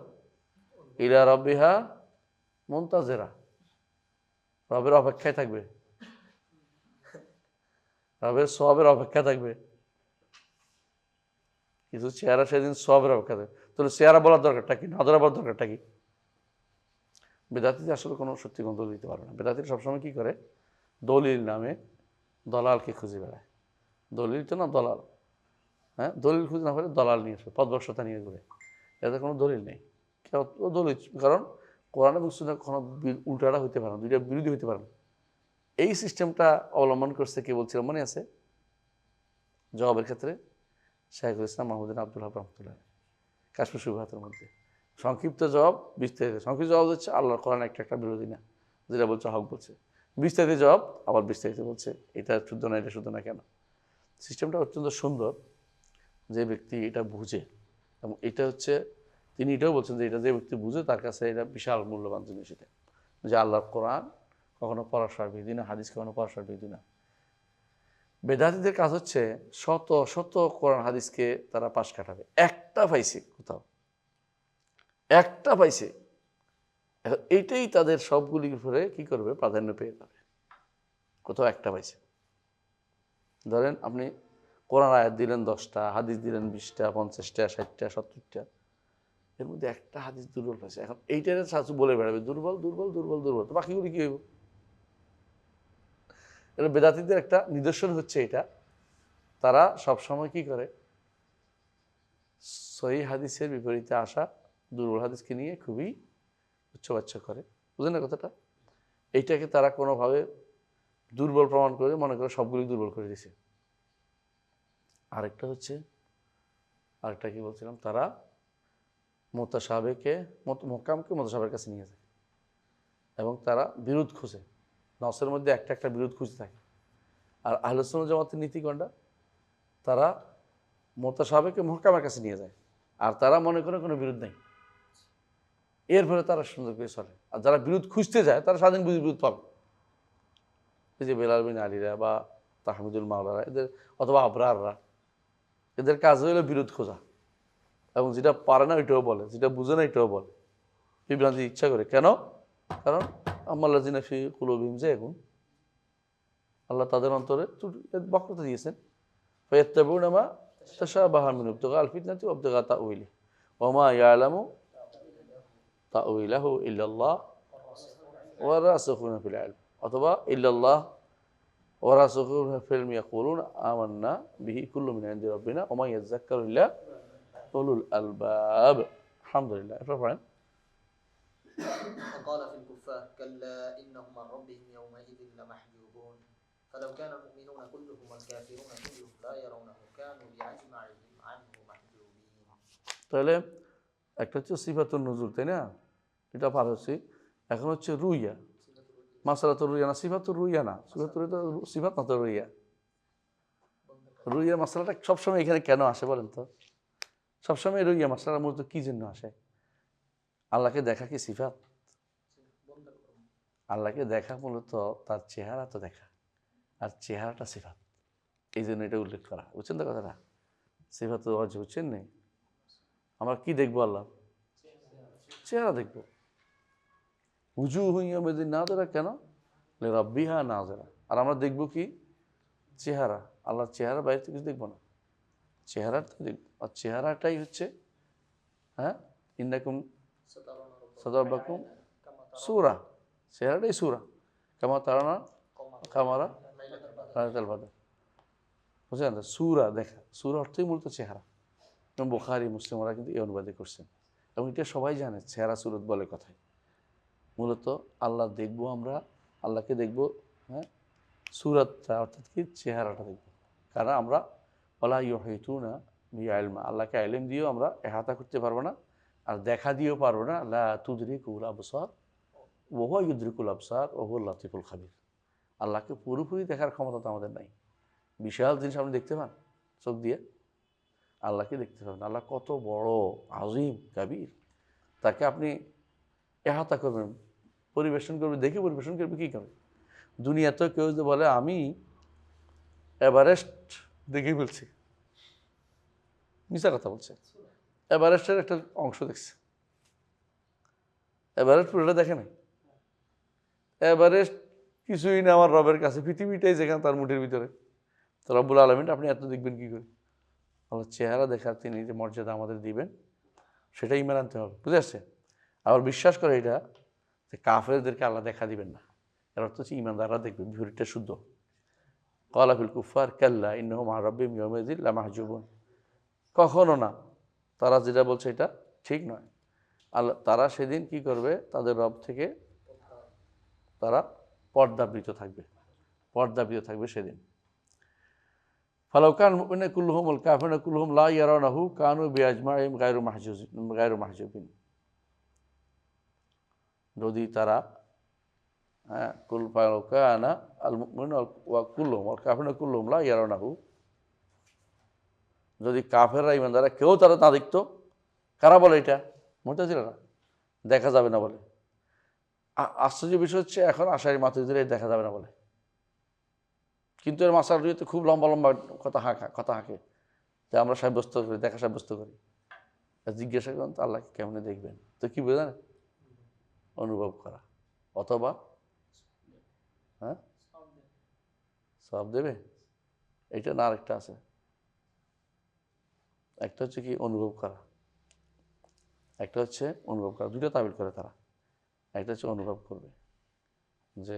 ইলা রাব্বিহা মুনতাজিরা, রবের অপেক্ষায় থাকবে, রবের সওয়াবের অপেক্ষা থাকবে। কিছু চেহারা সেদিন সওয়াবের অপেক্ষা থাকবে। তাহলে চেহারা বলার দরকারটা কি, নাযিরা বলার দরকারটা কি? বেদাতিতে আসলে কোনো সত্যি গন্ধ দিতে পারবে না। বেদাতিরা সবসময় কি করে, দলিল নামে দলালকে খুঁজে বেড়ায়। দলিল তো না, দলাল। হ্যাঁ, দলিল খুঁজে না পেলে দলাল নিয়ে আসবে, পদবর্ষতা নিয়ে ঘুরে। এতে কোনো দলিল নেই। কেউ দলিল, কারণ কোরআন এবং সুন্নাহ কখনো উল্টাটা হইতে পারে না, দুইটা বিরোধী হইতে পারে না। এই সিস্টেমটা অবলম্বন করছে, কে বলছিলাম মনে আছে জবাবের ক্ষেত্রে? শাইখুল ইসলাম মাহমুদ্দিন আব্দুল হক রহমতুল্লাহ, কাশফুস শুবহাতের মধ্যে। সংক্ষিপ্ত জবাব, বিস্তারিত। সংক্ষিপ্ত জবাব হচ্ছে আল্লাহর কোরআন একটা বিরোধী না, যেটা বলছে হক বলছে। বিস্তারিত জবাব আবার বিস্তারিত বলছে, এটা শুদ্ধ না, এটা শুদ্ধ না কেন। সিস্টেমটা অত্যন্ত সুন্দর। যে ব্যক্তি এটা বুঝে, এবং এটা হচ্ছে তিনি এটাও বলছেন যে এটা যে ব্যক্তি বুঝে তার কাছে এটা বিশাল মূল্যবান জিনিস। এটা যে আল্লাহর কোরআন কখনো পড়াশোনার বিধি না, হাদিস কখনো পড়াশোনার বিধি না। বেদাতীদের কাজ হচ্ছে শত শত কোরআন হাদিসকে তারা পাশ কাটাবে, একটা পাইছে কোথাও, একটা পাইছে, এখন এইটাই তাদের সবগুলির উপরে কি করবে, প্রাধান্য পেয়ে যাবে। কোথাও একটা পাইছে। ধরেন আপনি কোরআন আয়াত দিলেন 10টা, হাদিস দিলেন 20টা, 50টা, 60টা, 70টা, এর মধ্যে একটা হাদিস দুর্বল পাইছে। এখন এইটারে শাশু বলে বেড়াবে দুর্বল দুর্বল দুর্বল দুর্বল, তো বাকিগুলি কি হইব? এটা বেদাতীদের একটা নিদর্শন হচ্ছে এটা, তারা সবসময় কি করে, সহিহ হাদিসের বিপরীতে আসা দুর্বল হাদিসকে নিয়ে খুবই উচ্চবাচ্য করে। বুঝলেন না কথাটা? এইটাকে তারা কোনোভাবে দুর্বল প্রমাণ করে মনে করে সবগুলি দুর্বল করে দিছে। আরেকটা কি বলছিলাম, তারা মুহকামকে মুতাশাবিহের কাছে নিয়ে যায়, এবং তারা বিরোধ খুঁজে, নসের মধ্যে একটা বিরোধ খুঁজতে থাকে। আর আহলে সুন্নাত জামাতের নীতি কোনটা? তারা মুতাশাবিহকে মুহকামের কাছে নিয়ে যায়, আর তারা মনে করে কোনো বিরোধ নেই, এর ফলে তারা সুন্দর করে চলে। আর যারা বিরোধ খুঁজতে যায় তারা স্বাধীন বুঝি বিরোধ পাবে। এই যে বেলাল বিন আলীরা বা তাহমিদুল মাওলারা, এদের অথবা আবরাররা, এদের কাজ হইল বিরোধ খোঁজা, এবং যেটা পারে না ওইটাও বলে, যেটা বুঝে না এটাও বলে, বিভ্রান্তি ইচ্ছা করে। কেন? কারণ আম্মাল্লাযিনা ফি কুলুবিহিম যায়গুন, আল্লাহ তাদের অন্তরে বক্রতা দিয়েছেন। ফায়াত্তাবিউনা মা তাশাবাহা মিনহু ইবতিগাআল ফিতনাতি ওয়া ইবতিগা তাউইলিহি ওয়া মা ইয়ালামু তাউইলাহু ইল্লাল্লাহ ওয়া রাসিখুনা ফিল ইলম, অথবা ইল্লাল্লাহ ওয়া রাসিখুনা ফিল ইলমি ইয়াকুলুনা আমান্না বিহি কুল্লু মিন ইনদি রাব্বিনা ওয়া মা ইয়াযাক্কারু ইল্লা উলুল আলবাব। আলহামদুলিল্লাহ। এরপর পড়েন। وقال في الكفار كلا إنهم عن ربهم يومئذ لمحجوبون فلو كان المؤمنون كلهم والكافرون كلهم لا يرونه كانوا بأجمعهم عنه محجوبين। তাহলে একটা হচ্ছে সিফাতুন নুজুল, তাই না? এটা পার হচ্ছে। এখন হচ্ছে রুইয়া, মাসালাতুর রুইয়া না, সিফাতুর রুইয়া না, সিফাতুর রুইয়া তো সিফাত না, তো রুইয়া। রুইয়া মাসালাটা সবসময় এখানে কেন আসে বলেন তো? সবসময় রুইয়া মাসালা মূলত কি জন্য আসে? আল্লাহকে দেখা কি সিফাত? আল্লাহকে দেখা মূলত তার চেহারা তো দেখা, আর চেহারাটা সিফাত, এই জন্য এটা উল্লেখ করা। বুঝছেন তো কথাটা? সিফাত বুঝছেন নেই? আমরা কি দেখবো? আল্লাহ চেহারা দেখবো। উজু হইয়া মেদিন না যারা, কেন? রব্বিহা না যারা। আর আমরা দেখবো কি? চেহারা। আল্লাহর চেহারা বাইরে থেকে কিছু দেখবো না, চেহারাটা দেখবো। আর চেহারাটাই হচ্ছে, হ্যাঁ, ইন্নাকুম সাদাবাকুম সূরা, চেহারাটাই সূরা। কামা তারানা কামারা রাতাল বাদর। বুঝলেন? সূরা দেখা, সূরা অর্থই মূলত চেহারা। এবং বুখারী মুসলিম ওরা কিন্তু এই অনুবাদে করছেন, এবং এটা সবাই জানে চেহারা সুরত বলে কথায়। মূলত আল্লাহ দেখবো, আমরা আল্লাহকে দেখবো, হ্যাঁ, সুরাতটা অর্থাৎ কি চেহারাটা দেখবো। কারণ আমরা ওয়ালা ইউহিতুনা বিইলমা, আল্লাহকে ইলম দিয়েও আমরা ইহাতা করতে পারবো না, আর দেখা দিয়েও পারবো না। লা তুদরিকুল আবসার ওয়া হুয়া ইউদরিকুল আবসার ওয়া হুয়াল লাতিফুল খাবির। আল্লাহকে পুরোপুরি দেখার ক্ষমতা তো আমাদের নাই। বিশাল জিনিস আপনি দেখতে পান চোখ দিয়ে, আল্লাহকে দেখতে পাবেন। আল্লাহ কত বড়, আজিম, কাবির, তাকে আপনি এহাতা করবেন পরিবেশন করবে, দেখে পরিবেশন করবে, কী করবে? দুনিয়াতে কেউ যদি বলে আমি এভারেস্ট দেখে ফেলছি, মিশা কথা বলছে। এভারেস্টের একটা অংশ দেখছে, এভারেস্ট পুরোটা দেখে নাই। এভারেস্ট কিছুই না আমার রবের কাছে, পৃথিবীটাই যেখানে তার মুঠের ভিতরে। তো রব্বুল আলমিন আপনি এত দেখবেন কী করে? আমার চেহারা দেখার তিনি যে মর্যাদা আমাদের দিবেন, সেটাই ইমান আনতে হবে, বুঝে আসছে? আবার বিশ্বাস করে এটা যে কাফেরদেরকে আল্লাহ দেখা দিবেন না, এর অর্থ হচ্ছে ইমানদাররা দেখবে ভিতরটা শুদ্ধ। ক্বালা ফিল কুফার কাল্লা ইন্নাহুম আন রাব্বিহিম ইয়াওমাইযিন লামাহজুবুন। কখনো না, তারা যেটা বলছে এটা ঠিক নয়। আল্লাহ তারা সেদিন কি করবে? তাদের রব থেকে তারা পর্দাবৃত থাকবে, পর্দাবৃত থাকবে সেদিন। ফালাউ কান মুমিনা কুল্লুহুম ওয়াল কাফিরুনা কুল্লুহুম লা ইয়ারাউনাহু কানু বিআজমাইহিম গায়রু মাহজুবিন। যদি তারা কুল ফালাউ কানা আল মুমিনুনা ওয়া কুল্লুহুম ওয়াল কাফিরুনা কুল্লুহুম লা ইয়ারাউনাহু, যদি কাফেররা ইমানদাররা কেউ তারা না দেখতো। কারা বলে এটা? মুতাজিলারা। দেখা যাবে না বলে। আশ্চর্য বিষয় হচ্ছে এখন আশারি মাতুরিদের দেখা যাবে না বলে, কিন্তু এর মাসালগুলিতে খুব লম্বা লম্বা কথা হাঁকে যে আমরা সাব্যস্ত করি, দেখা সাব্যস্ত করি। জিজ্ঞাসা করেন তো আল্লাহকে কেমনে দেখবেন? তো কি বোঝেন? অনুভব করা, অথবা সব দেবে। এইটা না, আরেকটা আছে, একটা হচ্ছে কি অনুভব করা, একটা হচ্ছে অনুভব করা, দুটো তাবিল করে তারা। একটা হচ্ছে অনুভব করবে যে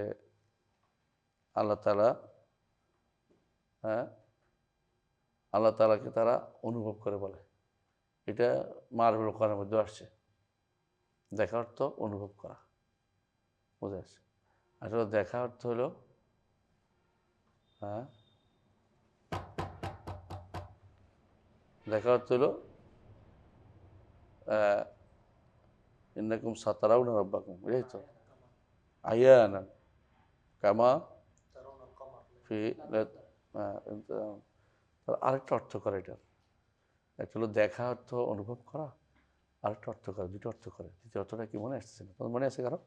আল্লাহ তাআলা, আল্লাহ তাআলাকে তারা অনুভব করে বলে। এটা মারবুল কোরআনের মধ্যে আসছে। দেখা অর্থ অনুভব করা, বুঝে আসছে। আসলে দেখা অর্থ হলো দেখা অর্থ হলো ইন্নাকুম সাতারাউনা রাব্বাকুম, এই তো আয়ানা কামা ফি। আরেকটা অর্থ করে এটা, একটা হলো দেখা অর্থ অনুভব করা, আরেকটা অর্থ করে, দুটো অর্থ করে। দ্বিতীয় অর্থটা কি মনে আসতেছে না? তোমার মনে আছে কারো?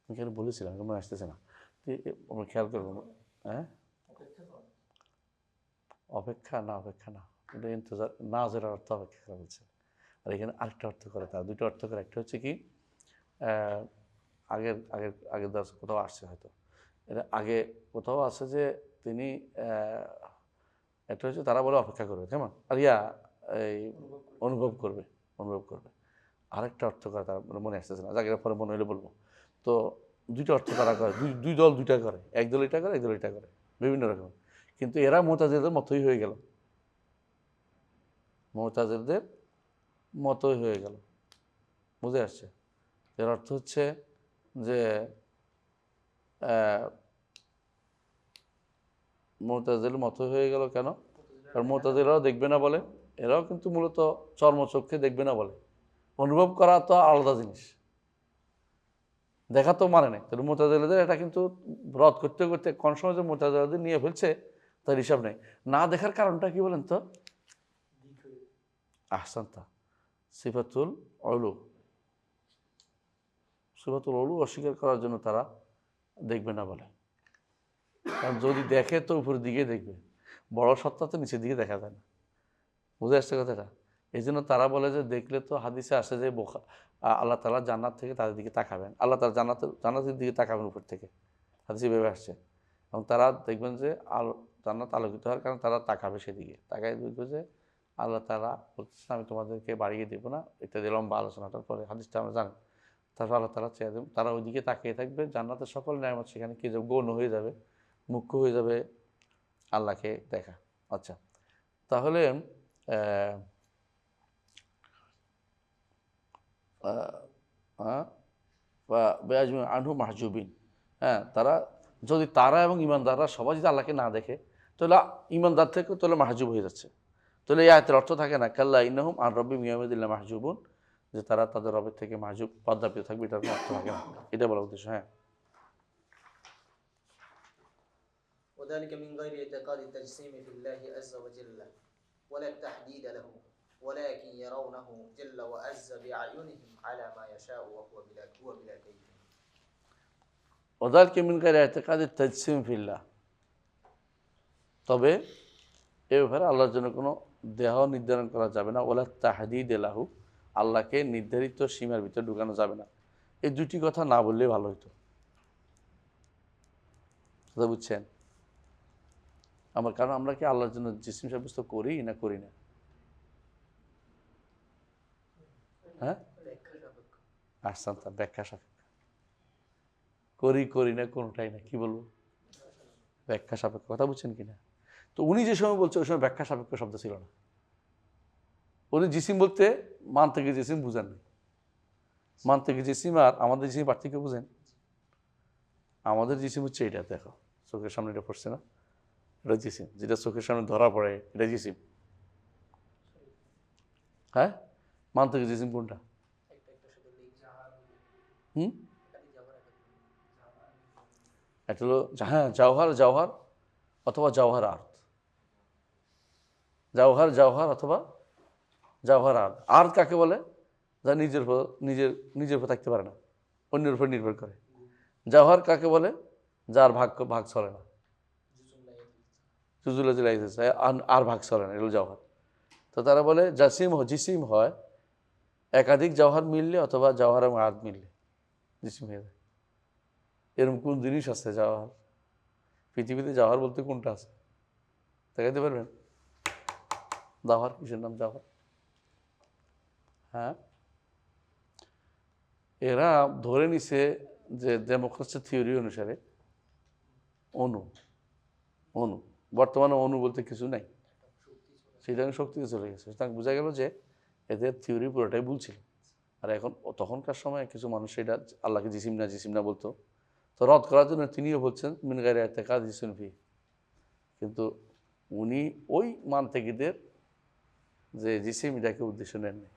আমি কেন বলেছিলাম, মনে আসতেছে না। আমরা খেয়াল করবো। অপেক্ষা না, অপেক্ষা না, এটা ইন্তজার, নাজের অর্থ অপেক্ষা করা বলছে। আর এখানে আরেকটা অর্থ করে, তার দুটো অর্থ করে। একটা হচ্ছে কি আগের আগের আগের দশ কোথাও আসছে হয়তো, এটা আগে কোথাও আছে যে তিনি একটা হচ্ছে তারা বলে অপেক্ষা করবে, কেমন? আর এই অনুভব করবে, অনুভব করবে। আরেকটা অর্থ করে, তার মনে আসতেছে না, যাকে পরে মনে হলে বলবো। তো দুইটা অর্থ তারা করে, দুই দল দুইটা করে, এক দল এটা করে, এক দল এটা করে, বিভিন্ন রকম। কিন্তু এরা মুতাজিলাদের মতোই হয়ে গেল, মুতাজিলাদের মতোই হয়ে গেল, বুঝে আসছে? এর অর্থ হচ্ছে যে মুতাজিলার মতো হয়ে গেল। কেন? কারণ মুতাজিলারাও দেখবে না বলে, এরাও কিন্তু মূলত চর্মচক্ষে দেখবে না বলে। অনুভব করা তো আলাদা জিনিস, দেখা তো মানে নেই। তাহলে মুতাজিলাদের এটা কিন্তু রদ করতে করতে কোন সময় যে মুতাজিলাদের নিয়ে ফেলছে তার হিসাব নেই। না দেখার কারণটা কি বলেন তো? আহসানতা, সিফাতুল উলু। সিফাতুল উলু অস্বীকার করার জন্য তারা দেখবে না বলে। কারণ যদি দেখে তো উপরের দিকে দেখবে, বড় সত্তা তো নিচের দিকে দেখা যায় না, বুঝে আসছে কথাটা? এই জন্য তারা বলে যে দেখলে তো হাদিসে আসে যে আল্লাহ তাআলা জান্নাত থেকে তাদের দিকে তাকাবেন, আল্লাহ তাআলা জান্নাতের দিকে তাকাবেন উপর থেকে, হাদিসে ভেবে আসছে। এবং তারা দেখবেন যে জান্নাত আলোকিত হওয়ার কারণে তারা তাকাবে সেদিকে, তাকায় দেখবে যে আল্লাহ তাআলা বলতেছে আমি তোমাদেরকে বাড়িয়ে দেবো না, ইত্যাদি লম্বা আলোচনাটার পরে হাদিসটা আমরা জানি। তারপর আল্লাহ তাআলা চেয়ে দেবেন, তারা ওইদিকে তাকিয়ে থাকবে, জান্নাতের সকল নিয়ামত সেখানে কি যাবে, গৌণ হয়ে যাবে, মুখ্য হয়ে যাবে আল্লাহকে দেখা। আচ্ছা, তাহলে আনহু মাহজুবিন, তারা যদি তারা এবং ইমানদাররা সবাই যদি আল্লাহকে না দেখে, তাহলে ইমানদার থেকে তাহলে মাহজুব হয়ে যাচ্ছে। তাহলে এই আয়াতের অর্থ থাকে না কাল্লা ইন্নাহুম আন রাব্বিহিম ইয়াওমাইযিন মাহজুবুন, যে তারা তাদের রবের থেকে মাহজুব, পর্দাপ্রিয় থাকবে, এটার কোনো অর্থ থাকে না। এটা বলা উদ্দেশ্য। وذلك من غير اعتقاد التجسيم في الله عز وجل ولا التحديد له ولكن يرونه جل وعز بأعينهم على ما يشاء وهو بلا كيف وذلك من غير اعتقاد التجسيم في الله তবে এ ব্যাপারে আল্লাহর জন্য কোনো দেহ নির্ধারণ করা যাবে না ওলা তাহদিদ লাহু আল্লাহকে নির্ধারিত সীমার ভিতরে ঢুকানো যাবে না এই দুটি কথা না বললেই ভালো হতো কথা বুঝছেন কারণ আমরা কি আল্লাহর জন্য জিসিম সাব্যস্ত করি না করি না হ্যাঁ আসতাম তা ব্যাখ্যা সাপেক্ষ করি না কোনোটাই না কি বলবো ব্যাখ্যা সাপেক্ষ কথা বুঝছেন কিনা তো উনি যে সময় বলছে ওই সময় ব্যাখ্যা সাপেক্ষ শব্দ ছিল না উনি জিসিম বলতে মান থেকে জিসিম বুঝাননি মান থেকে জিসিম আর আমাদের জিসিম পার্থক্য বুঝেন আমাদের জিসিম হচ্ছে এটা দেখো চোখের সামনে এটা পড়ছে না এটা জিসিম যেটা চোখের সামনে ধরা পড়ে এটা জিসিম হ্যাঁ মান থেকে জিসিম কোনটা এটা হলো হ্যাঁ জওহার অথবা জওহার আর্থ জওহার অথবা জওহার আর্থ কাকে বলে যা নিজের উপর থাকতে পারে না অন্যের উপর নির্ভর করে জওহার কাকে বলে যার ভাগ চলে না আর ভাগ চলে না এগুলো জওহার তো তারা বলে জিসিম হয় একাধিক জওহার মিললে অথবা জওহার এবং আর্থ মিললে জিসিম হয়ে যায় এরকম কোন জিনিস আছে জওহার পৃথিবীতে জওহার বলতে কোনটা আছে দেখাইতে পারবেন জওহার কিসের নাম জওহার হ্যাঁ এরা ধরে নিছে যে ডেমোক্রেসি থিওরি অনুসারে অণু বর্তমানে অণু বলতে কিছু নাই সেটা শক্তিতে চলে গেছে সুতরাং বোঝা গেল যে এদের থিওরি পুরোটাই ভুল ছিল আর এখন তখনকার সময় কিছু মানুষ এটা আল্লাহকে জিসিম না বলতো তো রদ করার জন্য তিনিও বলছেন মিন গায়রি ইতিকাদ জিসিম ফি কিন্তু উনি ওই মানতেকিদের যে জিসিম এটাকে উদ্দেশ্য নেননি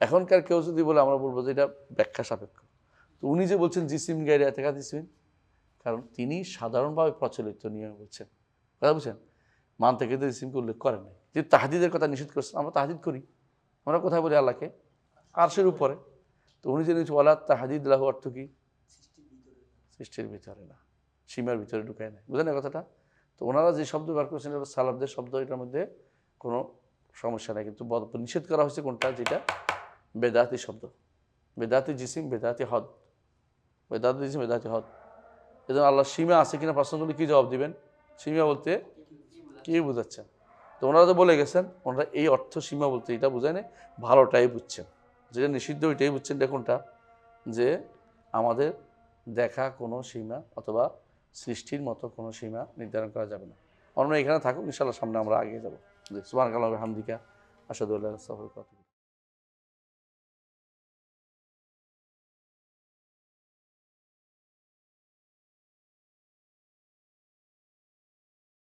এখনকার কেউ যদি বলে আমরা বলবো যে এটা ব্যাখ্যা সাপেক্ষ তো উনি যে বলছেন জিসিম গায়রি ইতিকাদ জিসিম কারণ তিনি সাধারণভাবে প্রচলিত নিয়ম বলছেন কথা বুঝছেন মানতেকিদের জিসিমকে উল্লেখ করেন নাই যে তাহদিদের কথা নিষেধ করছেন আমরা তাহদিদ করি আমরা কোথায় বলি আল্লাহকে আরশের উপরে তো উনি যে ওয়ালা তাহদিদ লাহু অর্থ কি সৃষ্টির ভিতরে না সীমার ভিতরে ঢুকায় না বুঝলেন না কথাটা তো ওনারা যে শব্দ ব্যবহার করছেন এটা সালাফদের শব্দ এটার মধ্যে কোনো সমস্যা নাই কিন্তু নিষেধ করা হয়েছে কোনটা যেটা বেদাতি শব্দ বেদাতি জিসিম বেদাতি হদ এই জন্য আল্লাহ সীমা আছে কিনা প্রশ্ন করলে কী জবাব দিবেন সীমা বলতে কি বোঝাচ্ছেন তো ওনারা তো বলে গেছেন ওনারা এই অর্থ সীমা বলতে এটা বোঝায় না ভালোটাই বুঝছেন যেটা নিষিদ্ধ ওইটাই বুঝছেন কোনটা যে আমাদের দেখা কোনো সীমা অথবা সৃষ্টির মতো কোনো সীমা নির্ধারণ করা যাবে না আমরা এখানে থাকুক ইনশাআল্লাহ সামনে আমরা আগে যাবো সুবহানাল্লাহি ওয়া বিহামদিহি আশহাদু আল্লা ইলাহা ইল্লাল্লাহ